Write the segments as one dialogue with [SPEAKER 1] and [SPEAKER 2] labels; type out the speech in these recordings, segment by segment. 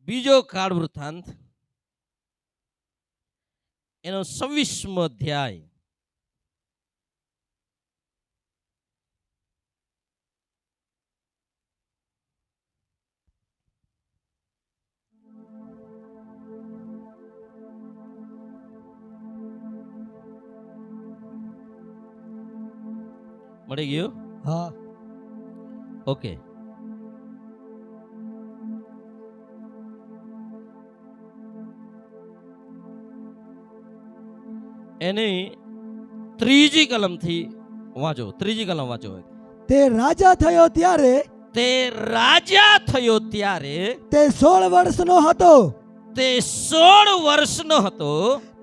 [SPEAKER 1] બીજો કાળ વૃત્તાંત એનો 26મો અધ્યાય મળી ગયું?
[SPEAKER 2] હા.
[SPEAKER 1] ઓકે. એની ત્રીજી કલમથી વાંચો. ત્રીજી કલમ વાંચો.
[SPEAKER 2] તે રાજા થયો ત્યારે
[SPEAKER 1] તે રાજા થયો ત્યારે
[SPEAKER 2] તે 16 વર્ષનો હતો.
[SPEAKER 1] તે 16 વર્ષનો હતો.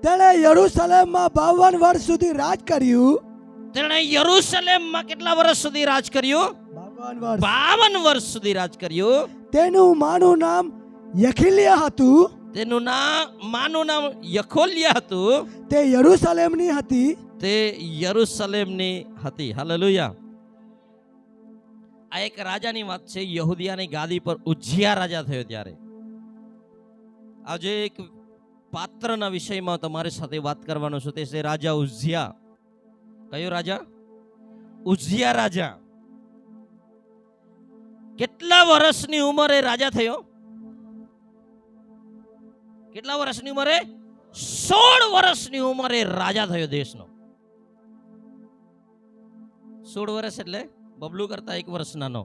[SPEAKER 2] તેણે યરૂશલેમમાં 52 વર્ષ સુધી રાજ કર્યું.
[SPEAKER 1] તેણે યરૂશલેમમાં કેટલા વર્ષ સુધી રાજ કર્યું? 52 વર્ષ સુધી રાજ કર્યું.
[SPEAKER 2] તેનું માનું નામ યખિલિયા હતું.
[SPEAKER 1] તેનું માનું નામ યખોલિયા હતું.
[SPEAKER 2] તે યરૂશલેમની હતી.
[SPEAKER 1] તે યરૂશલેમની હતી. હાલેલુયા. આ એક રાજાની વાત છે. યહૂદિયાની ગાદી પર ઉજ્જિયા રાજા થયો ત્યારે. આજે એક પાત્રના વિષયમાં તમારી સાથે વાત કરવાનો છું. તે છે રાજા ઉજ્જિયા. કયો રાજા? ઉજ્જિયા રાજા. કેટલા વર્ષની ઉંમરે રાજા થયો? કેટલા વર્ષની ઉંમરે? 16 વર્ષની ઉંમરે રાજા થયો દેશનો. 16 વર્ષ એટલે બબલુ કરતા 1 વર્ષ નાનો.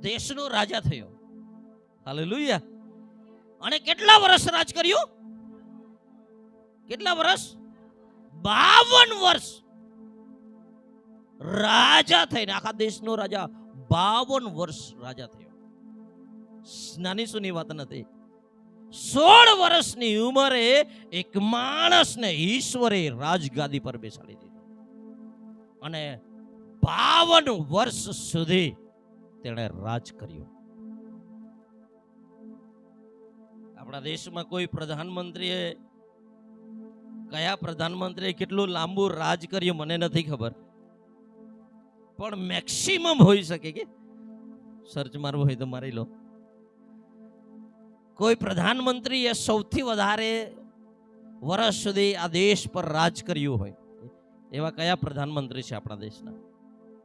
[SPEAKER 1] દેશનો રાજા થયો. હાલેલુયા. અને કેટલા વર્ષ રાજ કર્યું? કેટલા વર્ષ? 52 વર્ષ રાજા થઈને આખા દેશનો રાજા 52 વર્ષ રાજા થયો. નાની સુની વાત નથી. 16 વર્ષની ઉંમરે એક માણસને ઈશ્વરે રાજગાદી પર બેસાડી દીધો અને 52 વર્ષ સુધી તેણે રાજ કર્યું. આપણા દેશમાં કોઈ પ્રધાનમંત્રીએ કયા પ્રધાનમંત્રીએ કેટલું લાંબુ રાજ કર્યું મને નથી ખબર, પણ મેક્સિમમ હોઈ શકે કે સર્ચ મારવું હોય તો મારી લો. કોઈ પ્રધાનમંત્રીએ સૌથી વધારે વર્ષ સુધી આ દેશ પર રાજ કર્યું હોય એવા કયા પ્રધાનમંત્રી છે આપણા દેશના?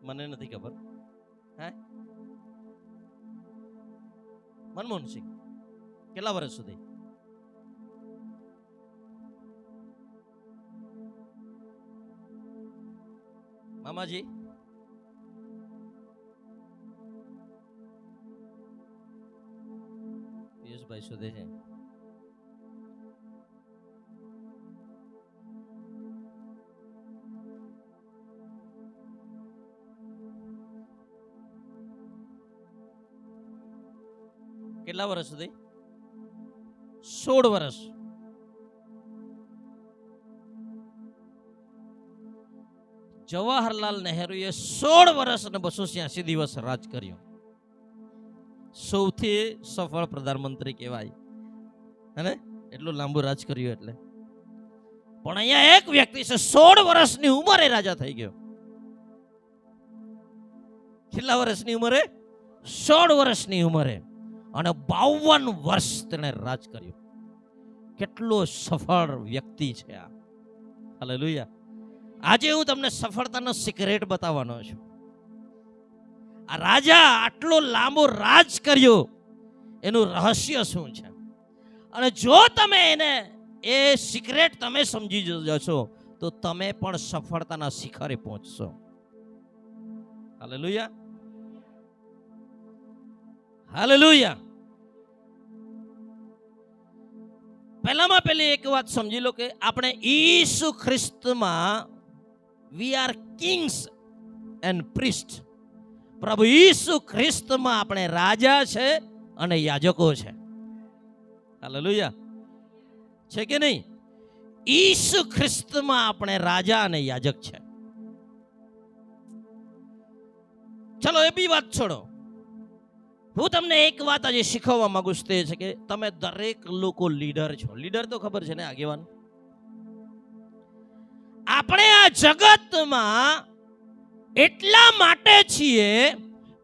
[SPEAKER 1] મને નથી ખબર. હે? મનમોહન સિંહ કેટલા વર્ષ સુધી? મામાજી પિયુષભાઈ શોધે છે. કેટલા વર્ષ સુધી? 16 વર્ષ. જવાહરલાલ નહેરુએ 16 વર્ષ અને 286 દિવસ રાજ કર્યું. સૌથી સફળ પ્રધાનમંત્રી કહેવાય હે, એટલું લાંબુ રાજ કર્યું એટલે. પણ અહીંયા એક વ્યક્તિ છે 16 વર્ષની ઉંમરે રાજા થઈ ગયો. કેટલા વર્ષની ઉંમરે? 16 વર્ષની ઉંમરે અને 52 વર્ષ તેણે રાજ કર્યું. કેટલો સફળ વ્યક્તિ છે આ. હાલેલુયા. આજે હું તમને સફળતાનો સિક્રેટ બતાવવાનો છું. આ રાજા આટલો લાંબો રાજ કર્યો એનું રહસ્ય શું છે? અને જો તમે એને એ સિક્રેટ તમે સમજી જશો તો તમે પણ સફળતાના શિખરે પહોંચશો. હાલેલુયા. હાલેલુયા. પહેલામાં પહેલી એક વાત સમજી લો કે આપણે ઈસુ ખ્રિસ્તમાં we are kings and priests. પ્રભુ ઈસુ ખ્રિસ્તમાં આપણે રાજા છે અને યાજકો છે. હાલેલુયા. છે કે નહીં? ઈસુ ખ્રિસ્તમાં આપણે રાજા અને યાજક છે. ચલો એ બી વાત છોડો. હું તમને એક વાત આજે શીખવવા માંગુ છું, તે છે કે તમે દરેક લોકો લીડર છો. લીડર તો ખબર છે ને, આગેવાન. આપણે આ જગતમાં એટલા માટે છીએ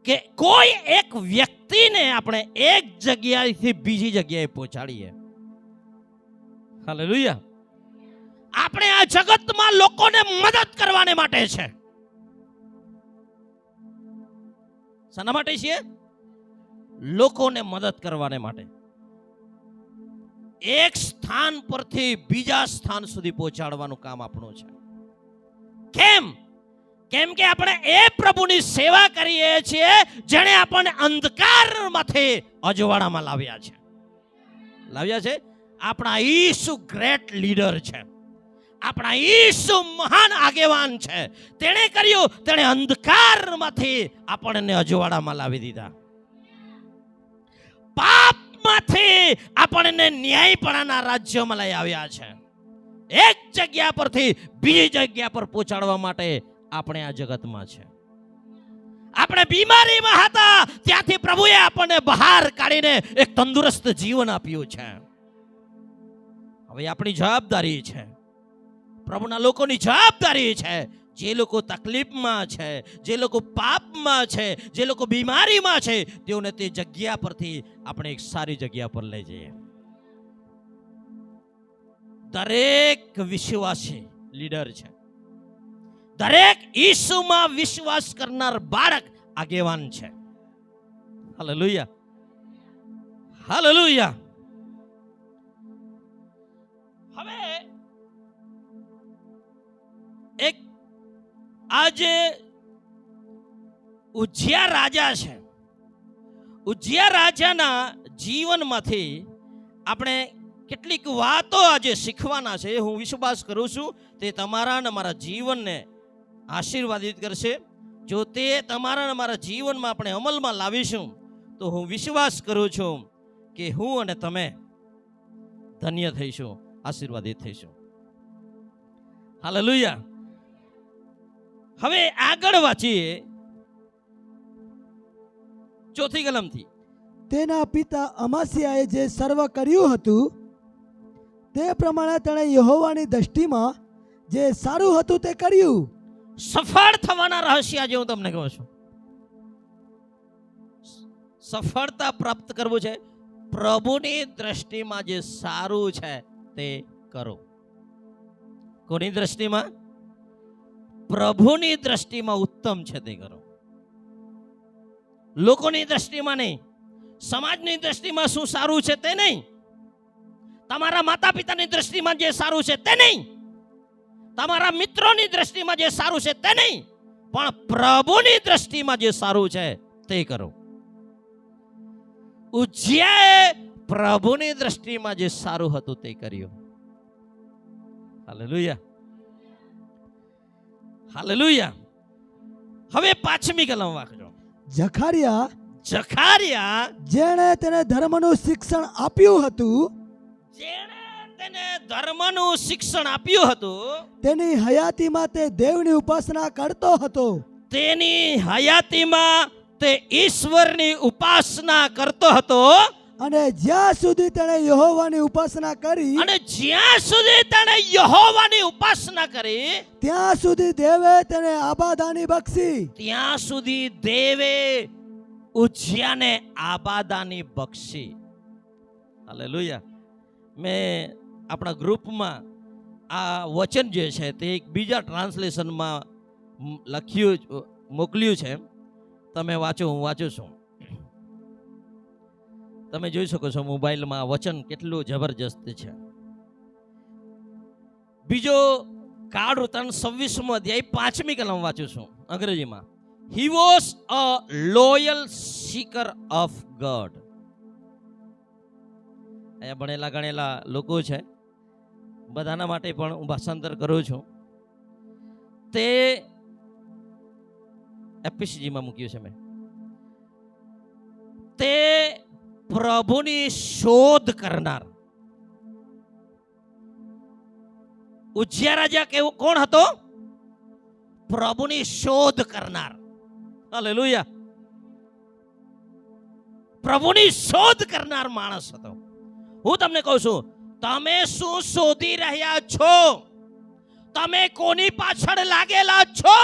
[SPEAKER 1] કે કોઈ એક વ્યક્તિને આપણે એક જગ્યાએથી બીજી જગ્યાએ પહોંચાડીએ. હાલેલુયા. આપણે આ જગતમાં લોકોને મદદ કરવાને માટે છે. શાના માટે છીએ? લોકોને મદદ કરવાને માટે. એક સ્થાન પરથી બીજા સ્થાન સુધી પહોંચાડવાનું કામ આપણું છે. કેમ? કેમ કે આપણે એ પ્રભુની સેવા કરીએ છીએ જેણે આપણને અંધકારમાંથી અજવાળામાં લાવ્યા છે. આપણા ઈસુ ગ્રેટ લીડર છે. આપણા ઈસુ મહાન આગેવાન છે. તેણે કર્યું, તેણે અંધકારમાંથી આપણને અજવાળામાં લાવી દીધા. પાપમાંથી આપણને ન્યાયપણાના રાજ્યમાં લઈ આવ્યા છે. એક જગ્યા પરથી બીજી જગ્યા પર પહોંચાડવા માટે આપણે આ જગતમાં છે. આપણે બીમારીમાં હતા, ત્યાંથી પ્રભુએ આપણને બહાર કાઢીને એક તંદુરસ્ત જીવન આપ્યું છે. હવે આપણી જવાબદારી છે, પ્રભુના લોકોની જવાબદારી છે, જે લોકો તકલીફમાં છે, જે લોકો પાપમાં છે, જે લોકો બીમારીમાં છે, તેઓને તે જગ્યા પરથી આપણે એક સારી જગ્યા પર લઈ જઈએ. દરેક વિશ્વાસી લીડર છે. દરેક ઈસુમાં વિશ્વાસ કરનાર બાળક આગેવાન છે. હાલેલુયા. હાલેલુયા. હવે એક આજે ઉજ્જિયા રાજા છે. ઉજ્જિયા રાજાના જીવનમાંથી આપણે કેટલીક વાતો આજે શીખવાના છે. હું વિશ્વાસ કરું છું તે તમારા અને મારા જીવનને આશીર્વાદિત કરશે. જો તે તમારા અને મારા જીવનમાં આપણે અમલમાં લાવીશું તો હું વિશ્વાસ કરું છું કે હું અને તમે ધન્ય થઈશું, આશીર્વાદિત થઈશું. હાલેલુયા. હવે આગળ વાંચીએ ચોથી કલમથી.
[SPEAKER 2] તેના પિતા અમાસ્યાએ જે સર્વ કર્યું હતું તે પ્રમાણે તેણે યહોવાની દ્રષ્ટિમાં જે સારું હતું તે કર્યું.
[SPEAKER 1] સફળ થવાના રહસ્ય આજે હું તમને કહું છું. સફળતા પ્રાપ્ત કરવું છે, પ્રભુની દ્રષ્ટિમાં જે સારું છે તે કરો. કોની દ્રષ્ટિમાં? પ્રભુની દ્રષ્ટિમાં ઉત્તમ છે તે કરો. લોકોની દ્રષ્ટિમાં નહીં, સમાજની દ્રષ્ટિમાં શું સારું છે તે નહીં, તમારા માતા પિતાની દ્રષ્ટિમાં જે સારું છે તે નહીં, તમારા મિત્રોની દ્રષ્ટિમાં જે સારું છે તે નહીં, પણ પ્રભુની દ્રષ્ટિમાં જે સારું છે તે કરો. ઉજ્જિયાએ પ્રભુની દ્રષ્ટિમાં જે સારું હતું તે કર્યું. હાલેલુયા. હાલેલુયા. હવે પાંચમી કલમ વાંચો. જખારિયા
[SPEAKER 2] જેણે તેને ધર્મનું શિક્ષણ આપ્યું હતું,
[SPEAKER 1] જેણે તેને ધર્મનું શિક્ષણ આપ્યું હતું,
[SPEAKER 2] તેની હયાતીમાં તે દેવની ઉપાસના કરતો હતો.
[SPEAKER 1] તેની હયાતીમાં તે ઈશ્વરની ઉપાસના કરતો હતો.
[SPEAKER 2] અને જ્યાં સુધી તેણે યહોવાની ઉપાસના કરી,
[SPEAKER 1] અને જ્યાં સુધી તેણે યહોવાની ઉપાસના કરી,
[SPEAKER 2] ત્યાં સુધી દેવે તેને આબાદાની બક્ષી.
[SPEAKER 1] ત્યાં સુધી દેવે ઉજ્જિયાને આબાદાની બક્ષી. હાલેલુયા. મેં આપણા ગ્રુપમાં આ વચન જે છે તે એક બીજા ટ્રાન્સલેશનમાં મોકલ્યું છે. તમે વાંચો, હું વાંચું છું. તમે જોઈ શકો છો મોબાઈલમાં વચન કેટલું જબરજસ્ત છે. બીજો કાળ વૃત્તાંત 26મો અધ્યાય 5મી કલમ વાંચું છું અંગ્રેજીમાં. He was a loyal seeker of God. અહીંયા ભણેલા ગણેલા લોકો છે, બધાના માટે પણ હું ભાષાંતર કરું છું. તે એપીસીજીમાં મૂક્યું છે મેં. તે પ્રભુની શોધ કરનાર. ઉજ્જિયા રાજા કેવો કોણ હતો? પ્રભુની શોધ કરનાર. હાલેલુયા. પ્રભુની શોધ કરનાર માણસ હતો. હું તમને કહું છું, તમે શું શોધી રહ્યા છો? તમે કોની પાછળ લાગેલા છો?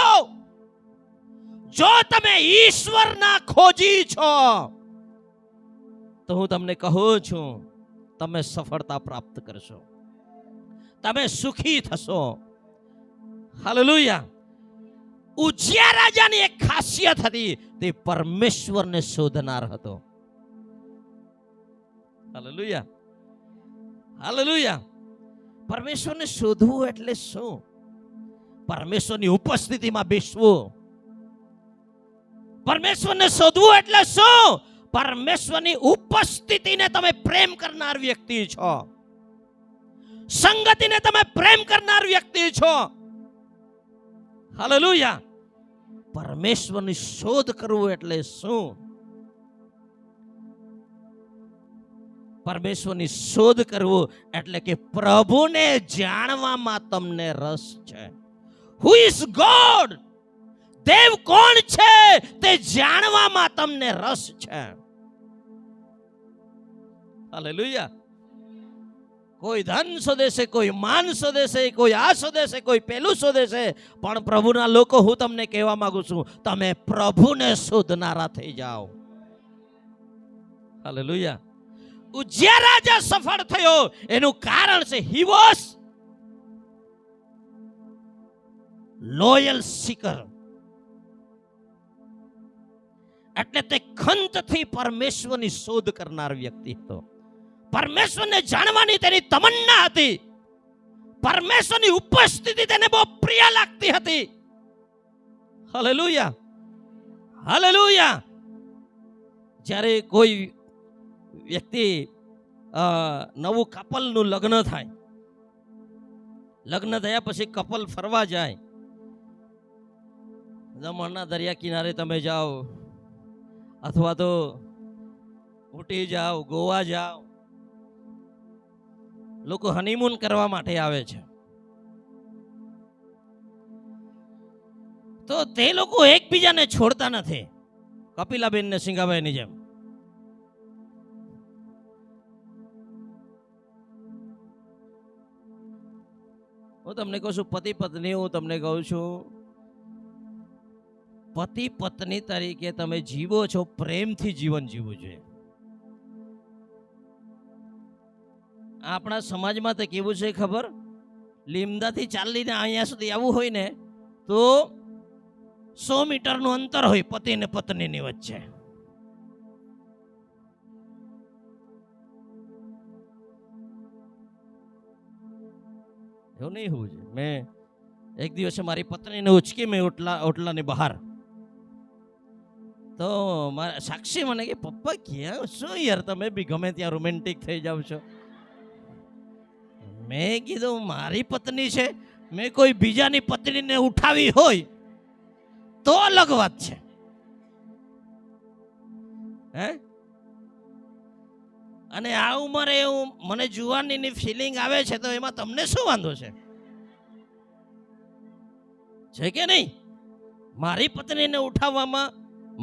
[SPEAKER 1] જો તમે ઈશ્વરના ખોજી છો તો હું તમને કહું છું, તમે સફળતા પ્રાપ્ત કરશો, તમે સુખી થશો. હાલેલુયા. ઉજિયા રાજાની એક ખાસિયત હતી, તે પરમેશ્વરને શોધનાર હતો. Hallelujah, hallelujah. પરમેશ્વરને શોધવું એટલે શું? પરમેશ્વરની ઉપસ્થિતિમાં બેસવું. પરમેશ્વરને શોધવું એટલે શું? પરમેશ્વરની ઉપસ્થિતિને તમે પ્રેમ કરનાર વ્યક્તિ છો, સંગતિને તમે પ્રેમ કરનાર વ્યક્તિ છો. હાલેલુયા. પરમેશ્વરની શોધ કરવું એટલે શું? પરમેશ્વરની શોધ કરવું એટલે કે પ્રભુને જાણવામાં તમને રસ છે. Who is God? દેવ કોણ છે તે જાણવામાં તમને રસ છે. હાલેલુયા. કોઈ ધન શોધે, કોઈ માન શોધે, કોઈ આ શોધે, કોઈ પેલું શોધે, પણ પ્રભુના લોકો, હું તમને કહેવા માંગુ છું, તમે પ્રભુને શોધનારા થઈ જાઓ. હાલેલુયા. ઉજિયા રાજા સફળ થયો એનું કારણ છે, હી વોઝ લોયલ સીકર. એટલે તે ખંતથી પરમેશ્વરની શોધ કરનાર વ્યક્તિ હતો. પરમેશ્વરને જાણવાની તેની તમન્ના હતી. પરમેશ્વરની ઉપસ્થિતિ તેને બહુ પ્રિય લાગતી હતી. Hallelujah, hallelujah. જ્યારે કોઈ વ્યક્તિ નવું કપલનું લગ્ન થાય, લગ્ન થયા પછી કપલ ફરવા જાય, દમણના દરિયા કિનારે તમે જાઓ, અથવા તો ઉટી જાઓ, ગોવા જાઓ, લોકો હનીમૂન કરવા માટે આવે છે. તો તે લોકો એકબીજાને છોડતા નથી, કપિલાબેન ને સિંગાભાઈની જેમ. હું તમને કહું છું, પતિ પત્ની, હું તમને કહું છું, પતિ પત્ની તરીકે તમે જીવો છો, પ્રેમથી જીવન જીવવું જોઈએ. આપણા સમાજમાં તો કેવું છે ખબર? લીમડાથી ચાલીને અહીંયા સુધી આવવું હોય ને તો 100 મીટરનું અંતર હોય પતિ ને પત્નીની વચ્ચે. એવું નહીં હોવું જોઈએ. મેં એક દિવસે મારી પત્નીને ઉચકી મેં ઓટલાની બહાર, તો મારા સાક્ષી મને કે, પપ્પા ક્યાં શું યાર, તમે બી ગમે ત્યાં રોમેન્ટિક થઈ જાવ છો. મેં કીધું, મારી પત્ની છે, મેં કોઈ બીજાની પત્નીને ઉઠાવી હોય તો અલગ વાત છે. હે? અને આ ઉંમરે એવું મને જુવાનીની ફિલિંગ આવે છે, તો એમાં તમને શું વાંધો છે? છે કે નહીં? મારી પત્નીને ઉઠાવવામાં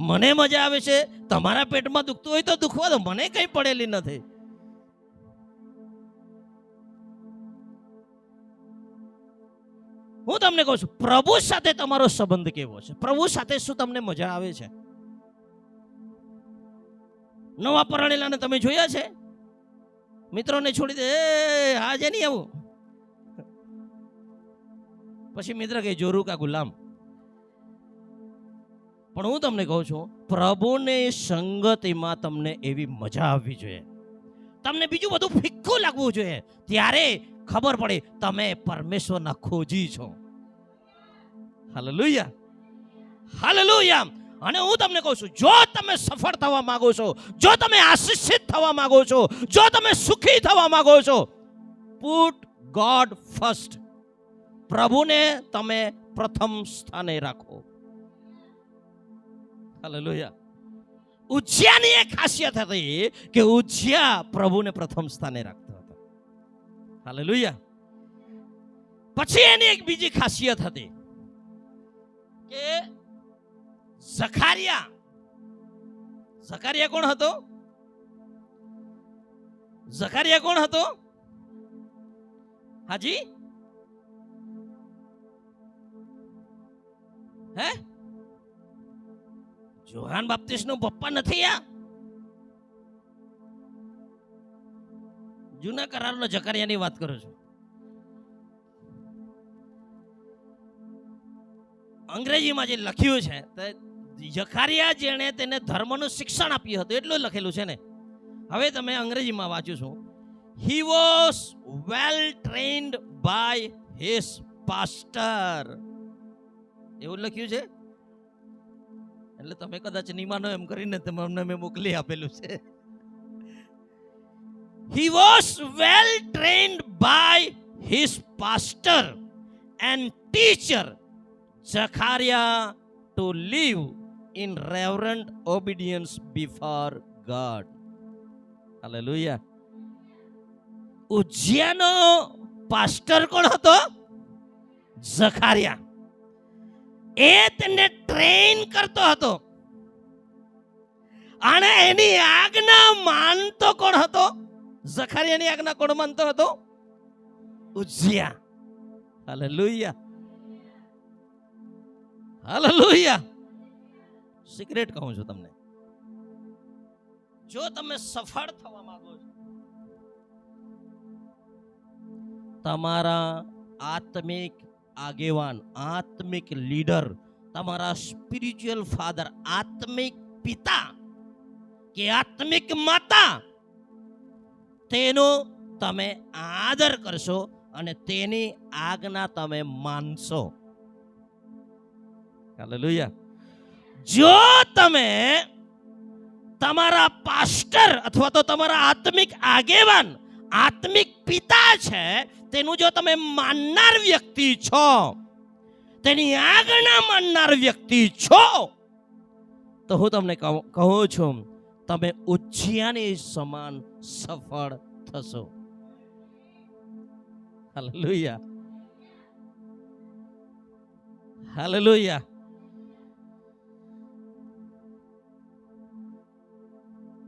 [SPEAKER 1] મને મજા આવે છે. તમારા પેટમાં દુખતું હોય તો દુખવા દો, મને કઈ પડેલી નથી. હું તમને કહું છું, પ્રભુ સાથે તમારો સંબંધ કેવો છે? પ્રભુ સાથે શું તમને મજા આવે છે? નવા પરણેલાને તમે જોયા છે? મિત્રોને છોડી દે, આજે નહીં આવું, પછી મિત્ર કે જોરું કા ગુલામ. પણ હું તમને કહું છું, પ્રભુની સંગતિમાં તમને એવી મજા આવવી જોઈએ. તમને બીજું બધું ફિક્કું લાગવું જોઈએ. ત્યારે ખબર પડે તમે પરમેશ્વરના ખોજી છો. Hallelujah, hallelujah. અને હું તમને કહું છું, જો તમે સફળ થવા માંગો છો, જો તમે આશીષિત થવા માંગો છો, જો તમે સુખી થવા માંગો છો, પુટ ગોડ ફર્સ્ટ. પ્રભુને તમે પ્રથમ સ્થાને રાખો. હાલેલુયા. ઉજિયાની એક ખાસિયત હતી કે ઉજિયા પ્રભુને પ્રથમ સ્થાને રાખતો હતો. હાલેલુયા. પછી એની એક બીજી ખાસિયત હતી કે ઝકારિયા કોણ હતો? ઝકારિયા કોણ હતો? હાજી, હે? જોહાન બાપ્તિસ્ટનો પપ્પા નથી આ? જૂના કરારનો જકરિયાની વાત કરું છું. અંગ્રેજીમાં જે લખ્યું છે તે જકરિયા જેણે તેને ધર્મનું શિક્ષણ આપ્યું હતું એટલું લખેલું છે ને. હવે તમે અંગ્રેજીમાં વાંચું છું. He was well trained by his pastor. એવું લખ્યું છે. એટલે તમે કદાચ નિમાનો એમ કરીને તમને મેં મોકલી આપેલું છે. He was well trained by his pastor and teacher Zechariah to live in reverent obedience before God. Hallelujah. ઉજ્જયાનો પાસ્ટર કોણ હતો? ઝખારિયા. એ તેને ટ્રેન કરતો હતો અને એની આજ્ઞા માનતો કોણ હતો? ઝખારિયાની આજ્ઞા કોણ માનતો હતો? ઉજ્જયા. Hallelujah, hallelujah. સિક્રેટ કહું છું તમને, જો તમે સફળ થવા માંગો છો, તમારા આત્મિક આગેવાન, આત્મિક લીડર, તમારા સ્પિરિચ્યુઅલ ફાધર, આત્મિક પિતા કે આત્મિક માતા, તેનો તમે આદર કરશો અને તેની આજ્ઞા તમે માનશો. હાલેલુયા. જો તમે તમારા પાસ્ટર અથવા તો તમારા આત્મિક આગેવાન, આત્મિક પિતા છે તેનું જો તમે માનનાર વ્યક્તિ છો, તેની આજ્ઞા માનનાર વ્યક્તિ છો, તો હું તમને કહું છું, તમે ઉજ્જયાની સમાન સફળ થશો. Hallelujah, hallelujah.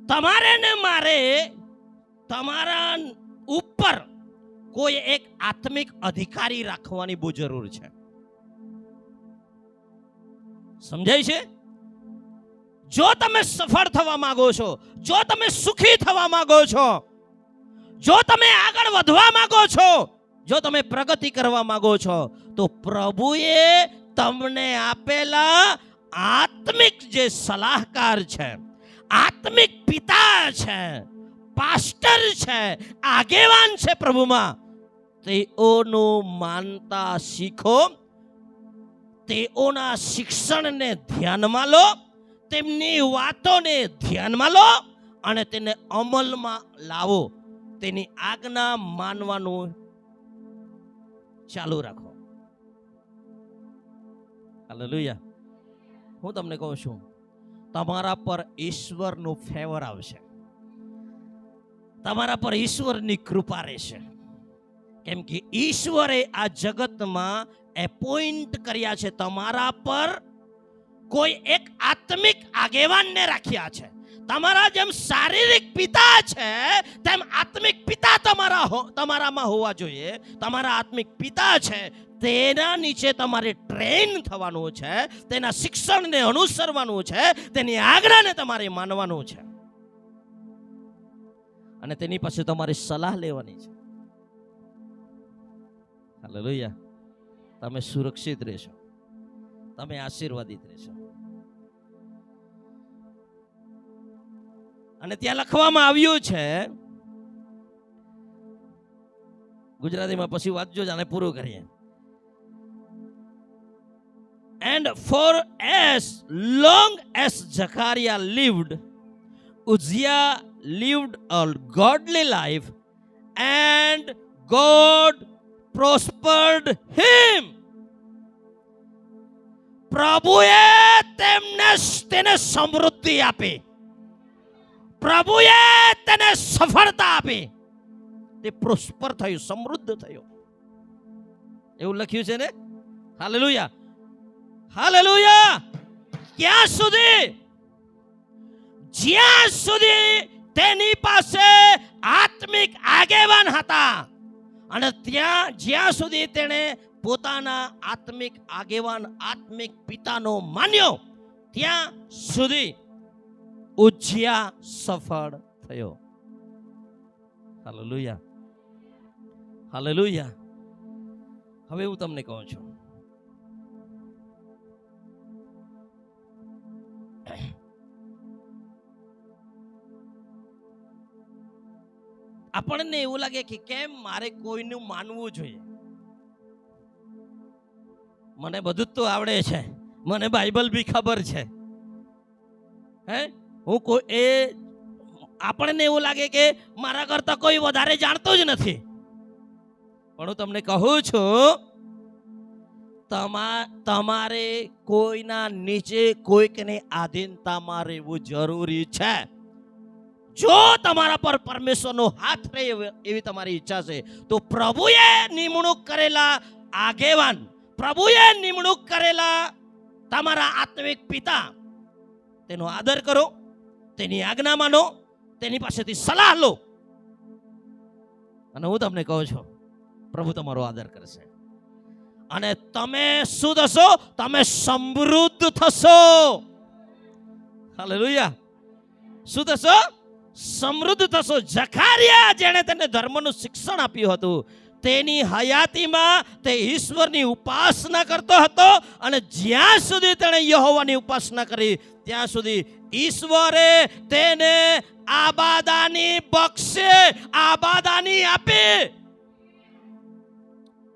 [SPEAKER 1] તમારે ને મારે તમારા ઉપર કોઈ એક આત્મિક અધિકારી રાખવાની બહુ જરૂર છે. સમજાય છે? જો તમે સફળ થવા માંગો છો, જો તમે સુખી થવા માંગો છો, જો તમે આગળ વધવા માંગો છો, જો તમે પ્રગતિ કરવા માંગો છો, તો પ્રભુએ તમને આપેલા આત્મિક જે સલાહકાર છે, આત્મિક પિતા છે, પાસ્ટર છે, આગેવાન છે પ્રભુમાં, તેઓનું માનતા શીખો, તેઓના શિક્ષણને ધ્યાનમાં લો, તેમની વાતોને ધ્યાનમાં લો અને તેને અમલમાં લાવો. તેની આજ્ઞા માનવાનું ચાલુ રાખો. હાલેલુયા. હું તમને કહું છું, તમારા પર ઈશ્વરનું ફેવર આવશે, તમારા પર ઈશ્વરની કૃપા રહેશે. કેમ કે ઈશ્વરે આ જગતમાં એપોઇન્ટ કર્યા છે, તમારા પર કોઈ એક આત્મિક આગેવાનને રાખ્યા છે. તમારા જેમ શારીરિક પિતા છે તેમ આત્મિક પિતા તમારામાં હોવા જોઈએ. તમારા આત્મિક પિતા છે તેના નીચે તમારે ટ્રેન થવાનું છે, તેના શિક્ષણને અનુસરવાનું છે, તેની આજ્ઞાને તમારે માનવાનું છે અને તેની પાસે તમારી સલાહ લેવાની છે. હાલેલુયા. તમે સુરક્ષિત રહેશો, તમે આશીર્વાદિત રહેશો. અને ત્યાં લખવામાં આવ્યું છે, ગુજરાતીમાં પછી વાંચજો, જાણે પૂરું કરીએ. And for as long as Zechariah lived, Uzziah lived a godly life and God prospered him. પ્રભુએ તેને સમૃદ્ધિ આપી, પ્રભુએ તેને સફળતા આપી, તે પ્રોસ્પર થયું, સમૃદ્ધ થયો. એવું લખ્યું છે ને? Hallelujah, hallelujah. ક્યાં સુધી? જ્યાં સુધી તેની પાસે આત્મિક આગેવાન હતા અને જ્યાં સુધી તેણે પોતાના આત્મિક આગેવાન, આત્મિક પિતાનો માન્યો, ત્યાં સુધી ઉજ્જિયા સફળ થયો. Hallelujah, hallelujah. હવે હું તમને કહું છું, આપણને એવું લાગે કે કેમ મારે કોઈનું માનવું જોઈએ. મને બધું જ તો આવડે છે, મને બાઇબલ બી ખબર છે. હું કોઈ આપણને એવું લાગે કે મારા કરતા કોઈ વધારે જાણતો જ નથી. પણ હું તમને કહું છું, તમારે કોઈના નીચે કોઈકની આધીનતામાં રહેવું જરૂરી છે. જો તમારા પર પરમેશ્વરનો હાથ રહે એવી તમારી ઈચ્છા છે તો પ્રભુએ નિમણૂક કરેલા આગેવાન, પ્રભુએ નિમણૂક કરેલા તમારા આત્મિક પિતા, તેનો આદર કરો, તેની આજ્ઞા માનો, તેની પાસેથી સલાહ લો. અને હું તમને કહું છું, પ્રભુ તમારો આદર કરશે અને તમે શું થશો? તમે સમૃદ્ધ થશો. હાલેલુયા. શું થશો? સમૃદ્ધ થશો. જકારિયા જેણે તેને ધર્મનું શિક્ષણ આપ્યું હતું, તેની હયાતીમાં તે ઈશ્વરની ઉપાસના કરતો હતો અને જ્યાં સુધી તેણે યહોવાની ઉપાસના કરી ત્યાં સુધી ઈશ્વરે તેને આબાદાની બક્ષે, આબાદાની આપી.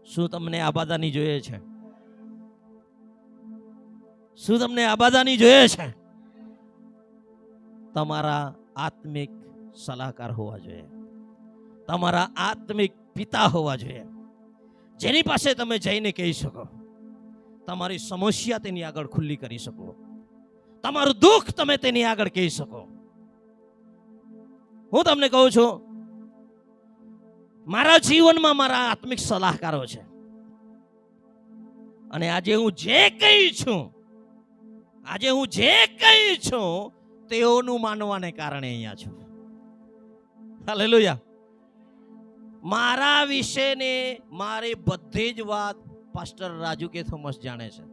[SPEAKER 1] શું તમને આબાદાની જોઈએ છે? શું તમને આબાદાની જોઈએ છે? તમારા આત્મિક સલાહકાર હોવા જોઈએ, તમારા આત્મિક પિતા હોવા જોઈએ, જેની પાસે તમે જઈને કહી શકો, તમારી સમસ્યા તેની આગળ ખુલ્લી કરી શકો, તમારું દુઃખ તમે તેની આગળ કહી શકો. હું તમને કહું છું, મારા જીવનમાં મારા આત્મિક સલાહકારો છે અને આજે હું જે કહી છું તેઓનું માનવાને કારણે અહીંયા છું. હાલેલુયા. મારા વિશેની મારી બધી જ વાત પાસ્ટર રાજુ કે થોમસ જાણે છે.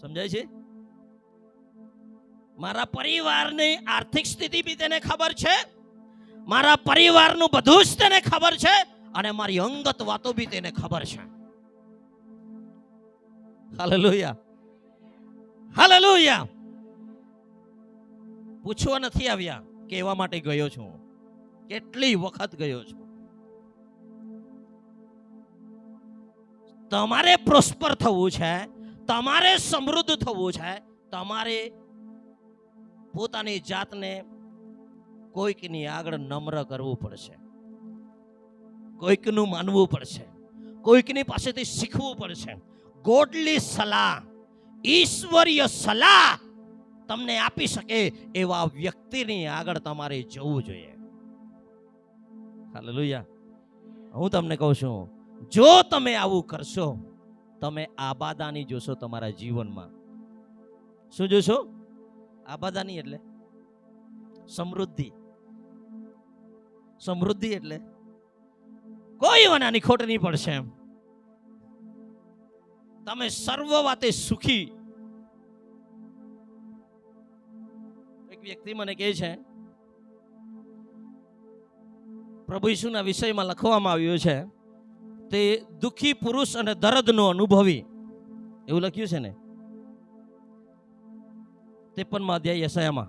[SPEAKER 1] સમજાય છે? મારા પરિવારની આર્થિક સ્થિતિ બી તેને ખબર છે, મારા પરિવારનું બધું જ તેને ખબર છે અને મારી અંગત વાતો બી તેને ખબર છે. Hallelujah, hallelujah. પૂછવા નથી આવ્યા, કહેવા માટે ગયો છું. કેટલી વખત ગયો છું. તમારે પ્રોસ્પર થવું છે, તમારે સમૃદ્ધ થવું છે, તમારે પોતાની જાતને કોઈકની આગળ નમ્ર કરવું પડશે, કોઈકનું માનવું પડશે, કોઈકની પાસેથી શીખવું પડશે. ગોડલી સલાહ, ઈશ્વરીય સલાહ તમને આપી શકે એવા વ્યક્તિની આગળ તમારે જવું જોઈએ. હાલેલુયા. હું તમને કહું છું, જો તમે આવું કરશો, તમે આબાદાની જોશો તમારા જીવનમાં. શું જોશો? આબાદાની એટલે સમૃદ્ધિ. સમૃદ્ધિ એટલે કોઈ વનાની ખોટ નહીં પડશે એમ. તમે સર્વ વાતે સુખી. એક વ્યક્તિ મને કહે છે, પ્રભુ ઈસુના વિષયમાં લખવામાં આવ્યું છે, તે દુઃખી પુરુષ અને દર્દનો અનુભવી, એવું લખ્યું છે ને 53મા અધ્યાય યશાયામાં.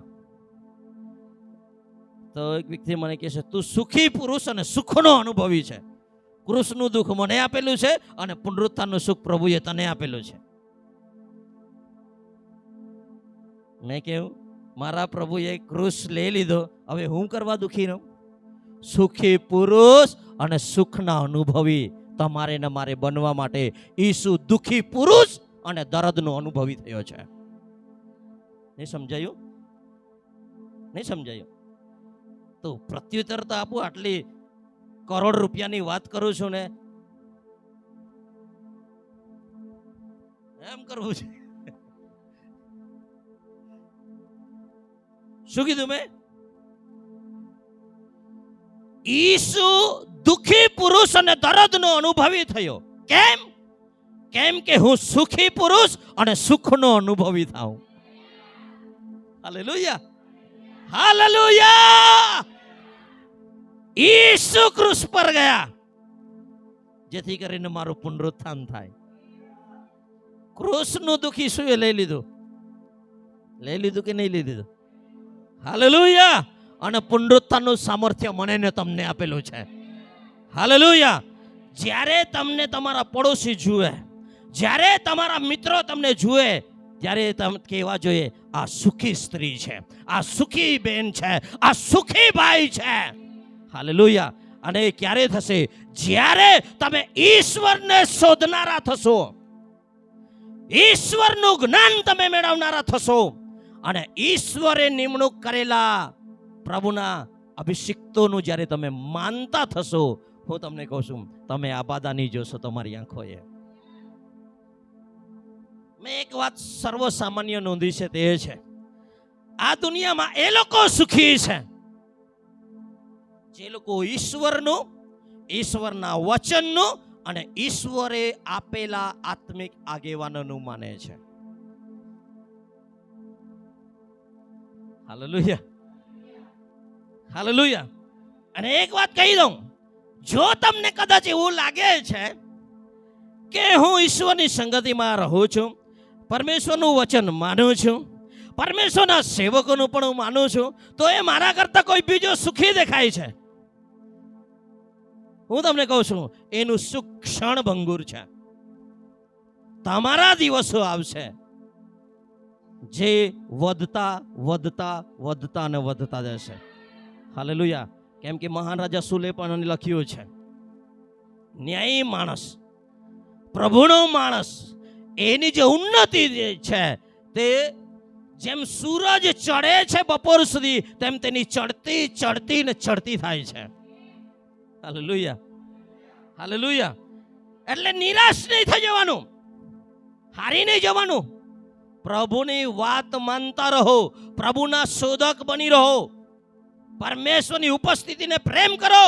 [SPEAKER 1] તો એક વ્યક્તિ મને કહે છે, તું સુખી પુરુષ અને સુખનો અનુભવી છે. ક્રૂસનું દુઃખ મને આપેલું છે અને પુનરુત્થાનનું સુખ પ્રભુએ તને આપેલું છે. મેં કહ્યું, મારા પ્રભુએ ક્રૂસ લઈ લીધો, હવે હું કરવા દુઃખી રહું? સુખી પુરુષ અને સુખના અનુભવી તમારે ને મારે બનવા માટે ઈસુ દુઃખી પુરુષ અને દર્દનો અનુભવી થયો છે. નહીં સમજાયું? નહીં સમજાયું? તો પ્રત્યુત્તર તો આપું. આટલી કરોડ રૂપિયાની વાત કરું છું ને, એમ કરવું છે. શું કીધું મેં? ઈસુ દુઃખી પુરુષ અને દર્દનો અનુભવી થયો. કેમ? કેમ કે હું સુખી પુરુષ અને સુખનો અનુભવી થાઉં. Hallelujah, hallelujah. ઈસુ ક્રૂસ પર ગયા જેથી કરીને મારું પુનરુત્થાન થાય. ક્રૂસનું દુઃખ ઈસુએ લઈ લીધું. લઈ લીધું કે નહીં લઈ લીધું? હાલેલુયા. અને પુનરુત્થાનનું સામર્થ્ય મને ને તમને આપેલું છે. હાલેલુયા. જ્યારે તમને તમારા પડોશી જુએ, જ્યારે તમારા મિત્રો તમને જુએ, ત્યારે તમે કહેવા જોઈએ આ સુખી સ્ત્રી છે, આ સુખી બેન છે, આ સુખી ભાઈ છે. હાલેલુયા. અને એ ક્યારે થશે? જ્યારે તમે ઈશ્વરને શોધનારા થશો, ઈશ્વરનું જ્ઞાન તમે મેળવનારા થશો અને ઈશ્વરે નિમણૂક કરેલા પ્રભુના અભિષિક્તોનું જ્યારે તમે માનતા થશો, હું તમને કહું છું તમે આબાદાની જોશો તમારી આંખોએ. મેં એક વાત સર્વસામાન્ય નોંધી છે, તે છે આ દુનિયામાં એ લોકો સુખી છે જે લોકો ઈશ્વરનું, ઈશ્વરના વચનનું અને ઈશ્વરે આપેલા આત્મિક આગેવાનોનું માને છે. Hallelujah, hallelujah. અને એક વાત કહી દઉં, જો તમને કદાચ એવું લાગે છે કે હું ઈશ્વરની સંગતિમાં રહું છું, પરમેશ્વરનું વચન માનું છું, પરમેશ્વરના સેવકોનું પણ હું માનું છું, તો એ મારા કરતા કોઈ બીજો સુખી દેખાય છે. હું તમને કહું છું એનું સુખ ક્ષણભંગુર છે. તમારા દિવસો આવશે જે વધતા વધતા વધતા ને વધતા જશે. હાલેલુયા. કેમ કે મહાન રાજા સુલેમાને લખ્યું છે, ન્યાયી માણસ, પ્રભુનો માણસ, એની જે ઉન્નતિ છે તે જેમ સૂરજ ચડે છે બપોર સુધી, તેમ તેની ચડતી ચડતી ને ચડતી થાય છે. Hallelujah, hallelujah. એટલે નિરાશ નહીં થઈ જવાનું, હારી નહીં જવાનું. પ્રભુની વાત માનતા રહો, પ્રભુના શોધક બની રહો, પરમેશ્વરની ઉપસ્થિતિને પ્રેમ કરો,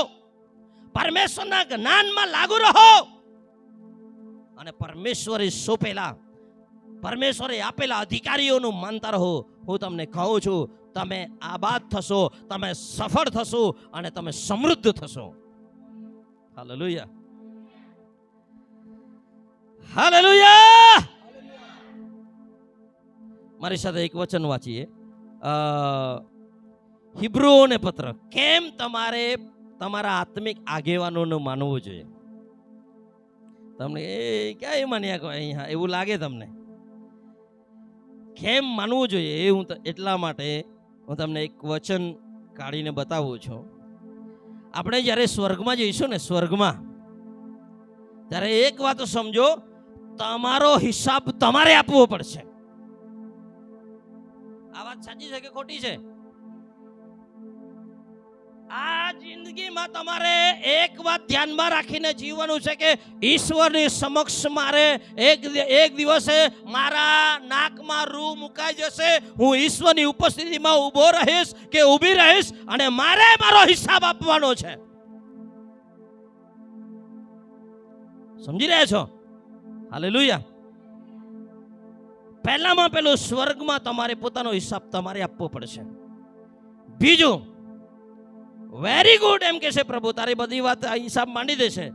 [SPEAKER 1] પરમેશ્વરના જ્ઞાનમાં લાગુ રહો અને પરમેશ્વરે સોંપેલા, પરમેશ્વરે આપેલા અધિકારીઓનું માનતા રહો. હું તમને કહું છું તમે આબાદ થશો, તમે સફળ થશો અને તમે સમૃદ્ધ થશો. Hallelujah, hallelujah. મારી સાથે એક વચન વાંચીએ, હિબ્રુઓને પત્ર. કેમ તમારે તમારા આત્મિક આગેવાનોનું માનવું જોઈએ? તમને એ ક્યાં માન્યા કહો અહીંયા એવું લાગે તમને? કેમ માનવું જોઈએ એ હું એટલા માટે હું તમને એક વચન કાઢીને બતાવું છું. આપણે જ્યારે સ્વર્ગમાં જઈશું ને, સ્વર્ગમાં, ત્યારે એક વાત સમજો, તમારો હિસાબ તમારે આપવો પડશે. આ વાત સાચી છે કે ખોટી છે? આ જિંદગીમાં તમારે એક વાત ધ્યાનમાં રાખીને જીવવાનું છે કે ઈશ્વરની સમક્ષ મારે એક દિવસે મારા નાકમાં રૂ મુકાઈ જશે, હું ઈશ્વરની ઉપસ્થિતિમાં ઊભો રહીશ કે ઊભી રહીશ અને મારે મારો હિસાબ આપવાનો છે. સમજી રહ્યા છો? હાલેલુયા. પહેલામાં પેલું સ્વર્ગમાં તમારે પોતાનો હિસાબ તમારે આપવો પડશે. બીજું, વેરી ગુડ એમ કે છે પ્રભુ, તારી બધી વાત હિસાબ માંડી દેશે.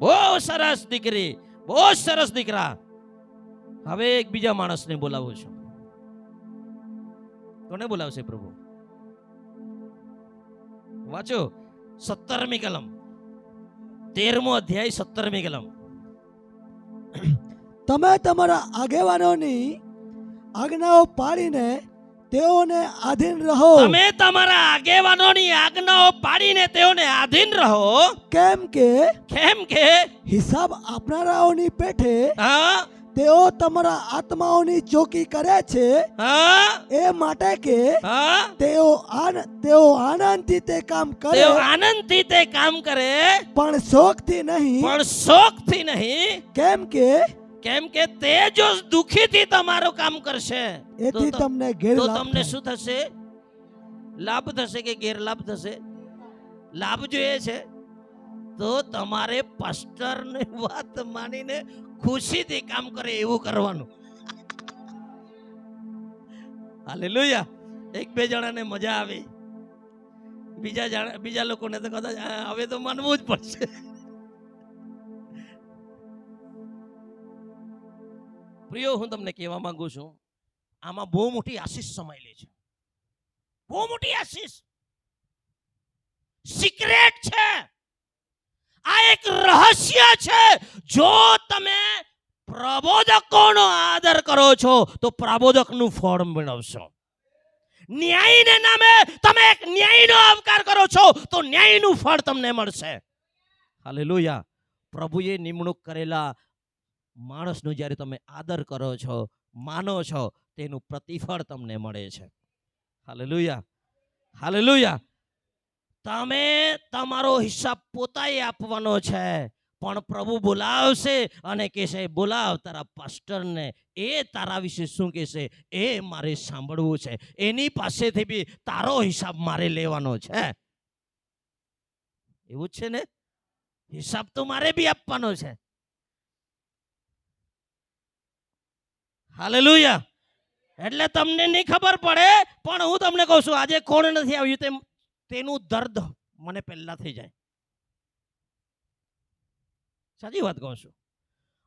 [SPEAKER 1] બહુ સરસ દીકરી, બહુ સરસ દીકરા. હવે એક બીજા માણસને બોલાવું છું. કોને બોલાવશે પ્રભુ? વાંચો 17મી કલમ, 13મો અધ્યાય 17મી કલમ.
[SPEAKER 2] તમે તમારા આગેવાનોની આજ્ઞાઓ પાડીને તેઓને આધીન રહો.
[SPEAKER 1] તમે તમારા આગેવાનોની આજ્ઞાઓ પાડીને તેઓને આધીન રહો.
[SPEAKER 2] કેમ કે
[SPEAKER 1] હિસાબ
[SPEAKER 2] આપનારાઓની પેઠે
[SPEAKER 1] હા
[SPEAKER 2] તેઓ તમારા આત્માઓની ચોકી કરે છે. એ માટે કે તેઓ આનંદથી તે કામ કરે,
[SPEAKER 1] તેઓ આનંદથી તે કામ કરે,
[SPEAKER 2] પણ શોખથી નહીં. કેમ કે
[SPEAKER 1] તે જો દુખીથી તમારું કામ કરશે
[SPEAKER 2] એથી તમને
[SPEAKER 1] તો
[SPEAKER 2] ગેરલાભ
[SPEAKER 1] તમને
[SPEAKER 2] થાય.
[SPEAKER 1] શું થશે? લાભ થશે કે ગેરલાભ થશે? લાભ જોઈએ છે તો તમારે પાસ્ટરની વાત માનીને ખુશીથી કામ કરે એવું કરવાનું. હાલેલુયા. એક બે જણાને મજા આવી, બીજા લોકોને તો કદાચ હવે તો માનવું જ પડશે. પ્રિયો, હું તમને કહેવા માંગુ છું, આમાં બહુ મોટી આશીષ સમાયેલી છે. બહુ મોટી આશીષ, સિક્રેટ છે. આ એક રહસ્ય છે. જો તમે પ્રબોધકોનો આદર કરો છો તો પ્રબોધકનું ફળ મેળવશો. ન્યાયને નામે તમે એક ન્યાયનો આવકાર કરો છો તો ન્યાયનું ફળ તમને મળશે. હાલેલુયા. પ્રભુએ નિમણૂક કરેલા માણસનો જ્યારે તમે આદર કરો છો, માનો છો, તેનું પ્રતિફળ તમને મળે છે. Hallelujah, hallelujah. તમે તમારો હિસાબ પોતાએ આપવાનો છે, પણ પ્રભુ બોલાવશે અને કહેશે, બોલાવ તારા પાસ્ટરને, એ તારા વિશે શું કહેશે એ મારે સાંભળવું છે. એની પાસેથી બી તારો હિસાબ મારે લેવાનો છે. એવું જ છે ને? હિસાબ તો મારે બી આપવાનો છે. હાલેલુયા. એટલે તમને નહીં ખબર પડે, પણ હું તમને કહું છું, આજે કોણ નથી આવ્યું તેનું દર્દ મને પહેલા થઈ જાય. સાચી વાત કહું છું.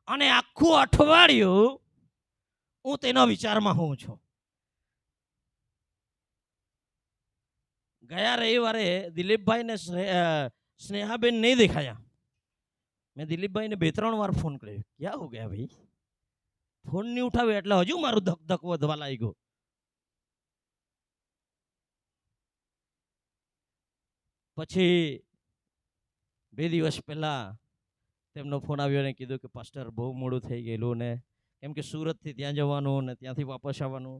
[SPEAKER 1] અને આખું અઠવાડિયું હું તેનો વિચારમાં હું છું. ગયા રવિવારે દિલીપભાઈ ને સ્નેહાબેન નહીં દેખાયા. મેં દિલીપભાઈને 2-3 વાર ફોન કર્યો, ક્યાં હો ગયા ભાઈ? ફોન નહીં ઉઠાવ્યો એટલે હજુ મારું ધક ધક વધવા લાગ્યું. પછી 2 દિવસ પહેલા તેમનો ફોન આવ્યો ને કીધું કે પાસ્ટર બહુ મોડું થઈ ગયેલું ને, કેમ કે સુરતથી ત્યાં જવાનું ને ત્યાંથી વાપસ આવવાનું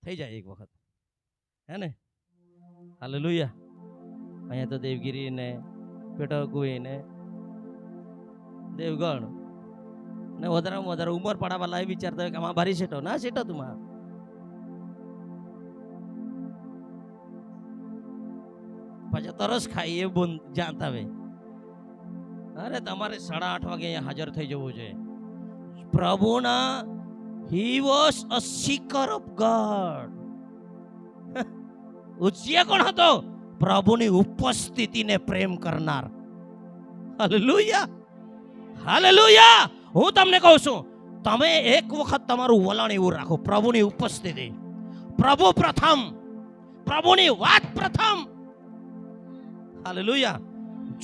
[SPEAKER 1] થઈ જાય એક વખત, હે ને? હાલેલુયા. અહીંયા તો દેવગીરી ને પેટકુઈ ને દેવગણ ને વધારેમાં વધારે ઉંમર પાડાવા લાવી વિચારતા હોય કે આમાં ભારી સેટો ના સેટો તું માં. પછી તરસ ખાઈ એ બોન જાણતા હોય. અરે તમારે 8:30 વાગે અહીંયા હાજર થઈ જવું જોઈએ. પ્રભુના he was a seeker of God. ઉજ્જિયા કોણ હતો? પ્રભુની ઉપસ્થિતિને પ્રેમ કરનાર. Hallelujah, hallelujah. હું તમને કહું છું, તમે એક વખત તમારું વલણ એવું રાખો, પ્રભુની ઉપસ્થિતિ, પ્રભુ પ્રથમ, પ્રભુની વાત પ્રથમ. હાલેલુયા.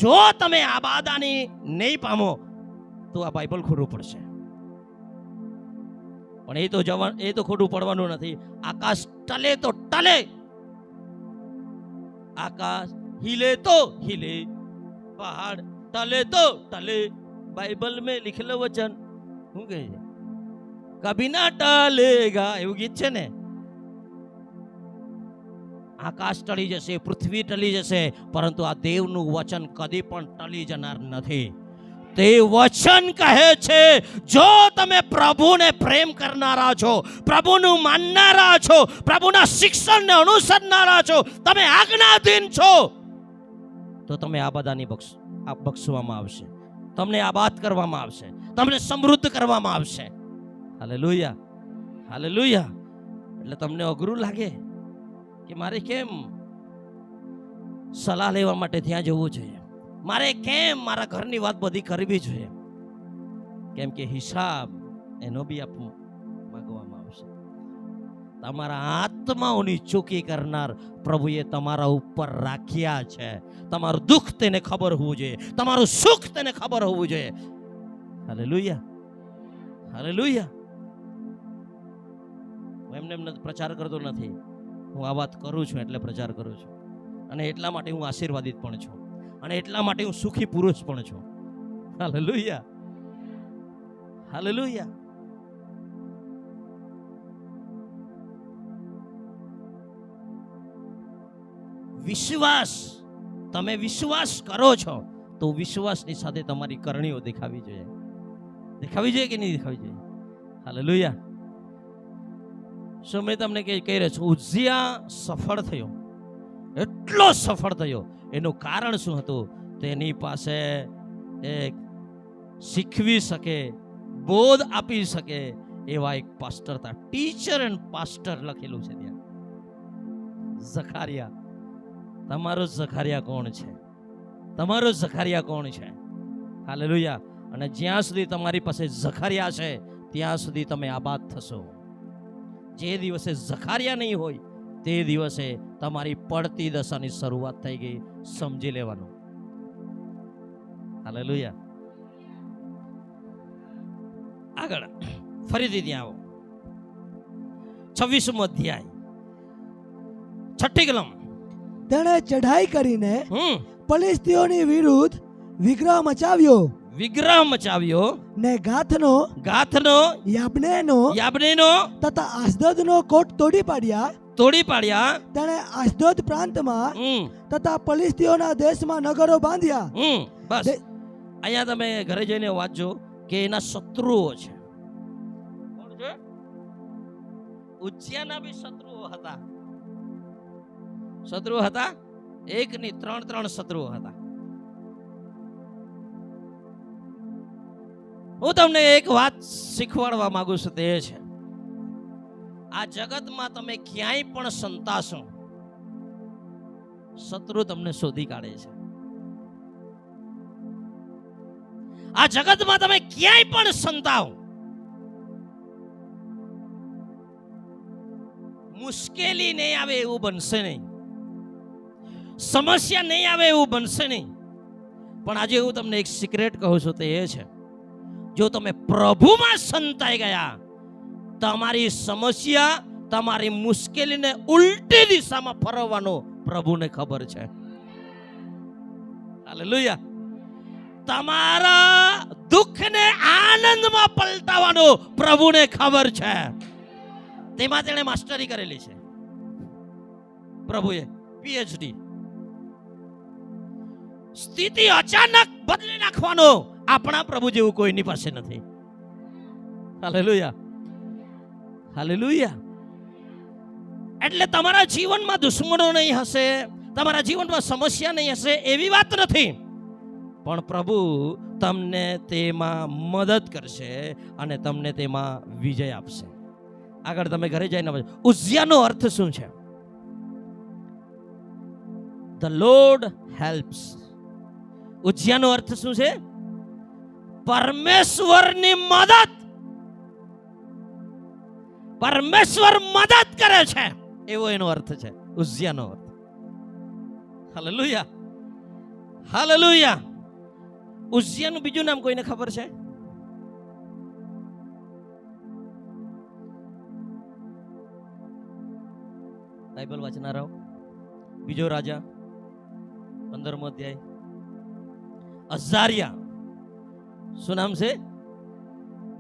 [SPEAKER 1] જો તમે આ બાદાની નહીં પામો તો આ બાઇબલ ખોટું પડશે. પણ એ તો ખોટું પડવાનું નથી. આકાશ ટલે તો ટલે, આકાશ हिले तो हिले, पहाड़ टले तो टले. बाइबल में लिखेलो वचन શું કહે છે? કભી ના ટલેગા, એવું ગીત છે ને. આકાશ ટળી જશે, પૃથ્વી ટળી જશે, પરંતુ આ દેવનું વચન કદી પણ ટળી જનાર નથી. તે વચન કહે છે, જો તમે પ્રભુને પ્રેમ કરનારા છો, પ્રભુનું માનનારા છો, પ્રભુના શિક્ષણને અનુસરનારા છો, તમે આજ્ઞાધીન છો, તો તમે આ બધાની બક્ષવામાં આવશે, તમને આબાદ કરવામાં આવશે, તમને સમૃદ્ધ કરવામાં આવશે. Hallelujah, hallelujah. એટલે તમને અઘરું લાગે કે મારે કેમ સલાહ લેવા માટે ત્યાં જવું જોઈએ, મારે કેમ મારા ઘરની વાત બધી કરવી જોઈએ, કેમ કે હિસાબ એનો બી માંગવામાં આવશે. તમારા આત્માઓની ચોકી કરનાર પ્રભુએ તમારા ઉપર રાખ્યા છે. તમારું દુઃખ તેને ખબર હોવું જોઈએ, તમારું સુખ તેને ખબર હોવું જોઈએ. Hallelujah, hallelujah. હું એમને પ્રચાર કરતો નથી, હું આ વાત કરું છું એટલે પ્રચાર કરું છું. અને એટલા માટે હું આશીર્વાદિત પણ છું, અને એટલા માટે હું સુખી પુરુષ પણ છું. Hallelujah, hallelujah. વિશ્વાસ, તમે વિશ્વાસ કરો છો તો વિશ્વાસની સાથે તમારી કરણીઓ દેખાવી જોઈએ. દેખાવી જોઈએ કે નહીં દેખાવી જોઈએ? હાલેલુયા. શું મેં તમને કહી રહ્યો છું, ઉજ્જિયા સફળ થયો, એટલો સફળ થયો. એનું કારણ શું હતું? તેની પાસે એક શીખવી શકે બોધ આપી શકે એવા એક પાસ્ટર હતા. ટીચર એન્ડ પાસ્ટર લખેલું છે ત્યાં. ઝખારિયા. તમારો ઝખારિયા કોણ છે? તમારો ઝખારિયા કોણ છે? હાલેલુયા. અને જ્યાં સુધી તમારી પાસે ઝખારિયા છે ત્યાં સુધી તમે આબાદ થશો. જે દિવસે ઝખારિયા નહીં હોય તે દિવસે તમારી પડતી દશાની શરૂઆત થઈ ગઈ, સમજી લેવાનું. હાલેલુયા. આગળ ફરીથી ત્યાં આવો. 26મો અધ્યાય 6ઠી કલમ.
[SPEAKER 2] તેણે ચઢાઈ કરીને ફલિસ્તીઓની વિરુદ્ધ વિગ્રહ મચાવ્યો ને ગાથનો યાબનેનો તથા આસ્દોદનો કોટ તોડી પાડ્યા. તેણે આસ્દોદ પ્રાંતમાં તથા ફલિસ્તીઓના દેશમાં નગરો બાંધ્યા.
[SPEAKER 1] બસ અહીંયા તમે ઘરે જઈને વાંચજો કે એના શત્રુઓ છે. કોણ છે? ઉજ્જયાના બી શત્રુઓ હતા. એક ની ત્રણ શત્રુઓ હતા. હું તમને એક વાત શીખવાડવા માંગુ છું, તે છે આ જગતમાં તમે ક્યાંય પણ સંતાશો, શત્રુ તમને શોધી કાઢે છે. આ જગતમાં તમે ક્યાંય પણ સંતાઓ, મુશ્કેલી નહીં આવે એવું બનશે નહીં, સમસ્યા નહીં આવે એવું બનશે નહીં. પણ આજે હું તમને એક સિક્રેટ કહું છું, તે એ છે જો તમે પ્રભુમાં સંતાઈ ગયા, તમારી સમસ્યા, તમારી મુશ્કેલીને ઉલટી દિશામાં ફરવાનો પ્રભુને ખબર છે. હાલેલુયા. તમારા દુઃખને આનંદમાં પલટાવવાનો પ્રભુને ખબર છે. તેમાં તેણે માસ્ટરી કરેલી છે. પ્રભુએ PhD. સ્થિતિ અચાનક બદલી નાખવાનો આપણા પ્રભુ જેવું કોઈની પાસે નથી. હાલેલુયા. હાલેલુયા. એટલે તમારા જીવનમાં દુશ્મનો નહીં હશે, તમારા જીવનમાં સમસ્યા નહીં હશે એવી વાત નથી, પણ પ્રભુ તમને તેમાં મદદ કરશે અને તમને તેમાં વિજય આપશે. આગળ તમે ઘરે જઈને ઉઝિયાનો અર્થ શું છે? The Lord helps. ઉઝિયાનો અર્થ શું છે? પરમેશ્વરની મદદ. પરમેશ્વર મદદ કરે છે એવો એનો અર્થ છે, ઉઝિયાનો અર્થ. હાલેલુયા. હાલેલુયા. ઉઝિયાનું બીજું નામ કોઈને ખબર છે? બાઇબલ વાંચનારાઓ, બીજો રાજા 15મો અધ્યાય. અઝારિયા. શું નામ છે?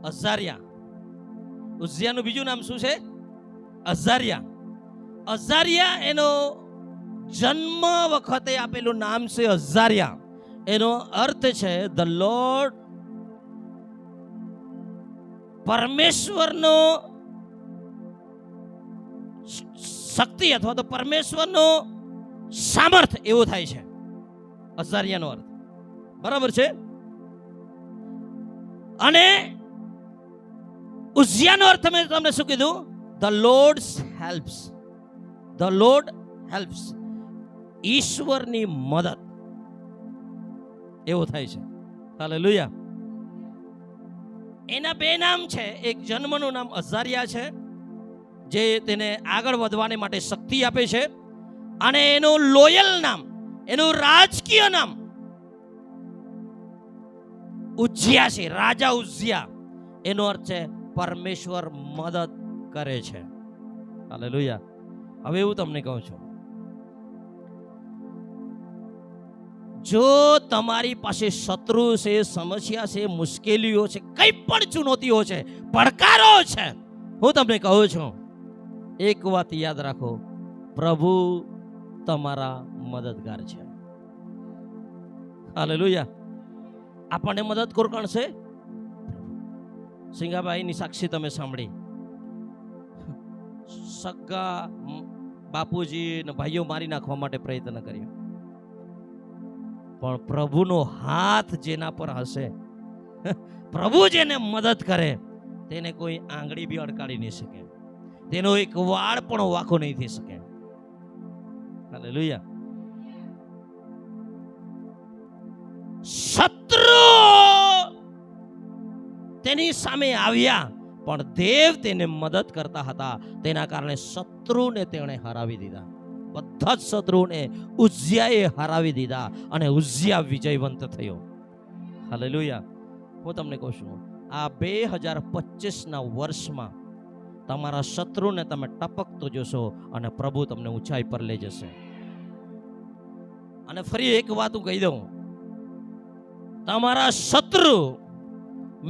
[SPEAKER 1] અઝારિયા. ઉઝિયાનું બીજું નામ શું છે? અઝારિયા. અઝારિયા એનો જન્મ વખતે આપેલું નામ છે અઝારિયા. એનો અર્થ છે ધ લોર્ડ, પરમેશ્વરનો શક્તિ અથવા તો પરમેશ્વરનો સામર્થ, એવો થાય છે અઝારિયાનો અર્થ. બરાબર છે? અને ઉઝિયાનો અર્થ મેં તમને શું કીધું? The lords helps. The Lord helps. ઈશ્વરની મદદ, એવો થાય છે. હાલેલુયા. એના બે નામ છે. એક જન્મનું નામ અઝારિયા છે, જે તેને આગળ વધવાને માટે શક્તિ આપે છે, અને એનું લોયલ નામ, એનું રાજકીય નામ ઉજ્જયા છે. રાજા ઉજ્જયા. એનો અર્થ છે પરમેશ્વર મદદ કરે છે. હાલેલુયા. હવે હું તમને કહું છું, જો તમારી પાસે શત્રુ છે, સમસ્યા છે, મુશ્કેલીઓ છે, કઈ પણ ચુનૌતીઓ છે, પડકારો છે, હું તમને કહું છું એક વાત યાદ રાખો, પ્રભુ તમારા મદદગાર છે. હાલેલુયા. આપણને મદદ કોણ કરશે? સિંગાબાઈની સાક્ષી તમે સાંભળી. સગા બાપુજી ને ભાઈઓ મારી નાખવા માટે પ્રયત્ન કર્યો, પણ પ્રભુનો હાથ જેના પર હશે, પ્રભુ જેને મદદ કરે તેને કોઈ આંગળી બી અડકાડી નહીં શકે, તેનો એક વાળ પણ વાંકો નહીં થઈ શકે. હાલેલુયા. શત્રુ તેની સામે આવ્યા પણ દેવ તેને મદદ કરતા હતા, તેના કારણે શત્રુને તેણે હરાવી દીધા. બધા જ શત્રુને ઉઝિયાએ હરાવી દીધા અને ઉઝિયા વિજયવંત થયો. હાલેલુયા. હું તમને કહું છું, આ 2025ના વર્ષમાં તમારા શત્રુને તમે ટપકતો જોશો અને પ્રભુ તમને ઊંચાઈ પર લઈ જશે. અને ફરી એક વાત હું કહી દઉં, તમારા શત્રુ,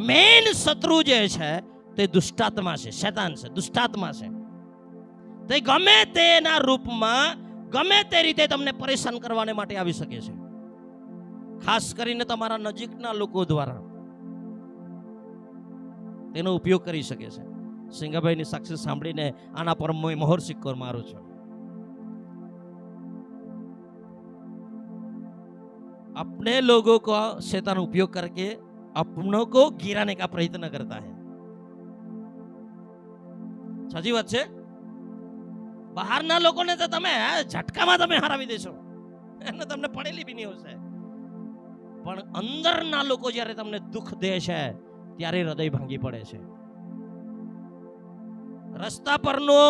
[SPEAKER 1] મેન શત્રુ જે છે તે દુષ્ટાત્મા છે, શૈતાન છે, દુષ્ટાત્મા છે. તે ગમે તેના રૂપમાં ગમે તે રીતે તમને પરેશાન કરવાને માટે આવી શકે છે, ખાસ કરીને તમારા નજીકના લોકો દ્વારા તેનો ઉપયોગ કરી શકે છે. સિંગાભાઈની સાક્ષી સાંભળીને આના પર મોહર સિક્કો મારું છું. अपने लोगों को शैतान उपयोग करके अपनों को गिराने का प्रयत्न करता है. સાચી વાત છે. બહારના લોકોને તો તમે ઝટકામાં તમે હરાવી દેશો, એને તમને પડેલી બી નહીં હશે, પણ અંદરના લોકો જ્યારે તમને દુઃખ દે છે ત્યારે હૃદય ભાંગી પડે છે. રસ્તા પરનો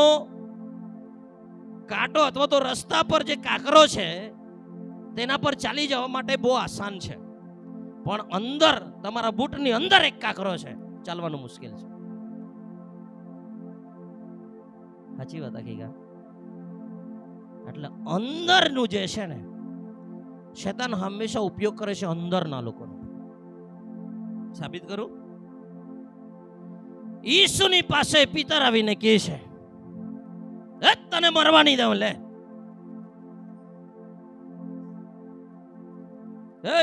[SPEAKER 1] કાંટો અથવા તો રસ્તા પર જે કાકરો છે તેના પર ચાલી જવા માટે બહુ આસાન છે, પણ અંદર તમારા બૂટની અંદર એક કાકરો છે, ચાલવાનું મુશ્કેલ છે. સાચી વાત હકીકત. એટલે અંદરનું જે છે ને, શૈતાન હંમેશા ઉપયોગ કરે છે અંદરના લોકોનો. સાબિત કરું. ઈસુની પાસે પિતર આવીને કહે છે, તને મરવા નહીં દઉં, લે.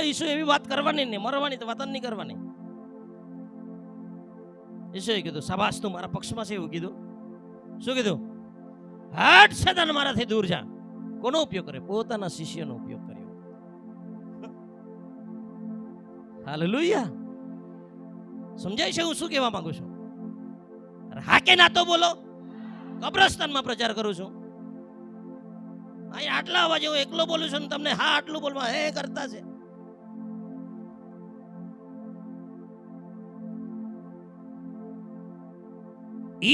[SPEAKER 1] ઈસુ એવી વાત કરવાની નહીં, મરવાની તો વાત જ નહીં કરવાની. ઈસુએ કીધું, શાબાશ, તું મારા પક્ષમાં છે. એવું કીધું. શું કીધું? હટ શૈતાન, મારાથી દૂર જા. કોનો ઉપયોગ કરે? પોતાના શિષ્યનો ઉપયોગ કર્યો. હાલેલુયા. સમજાય છે હું શું કહેવા માંગુ છું? હા કે ના તો બોલો. કબ્રસ્તાનમાં પ્રચાર કરું છું, અહીં આટલા અવાજે હું એકલો બોલું છું, તમને હા આટલું બોલવા હે કરતા છે.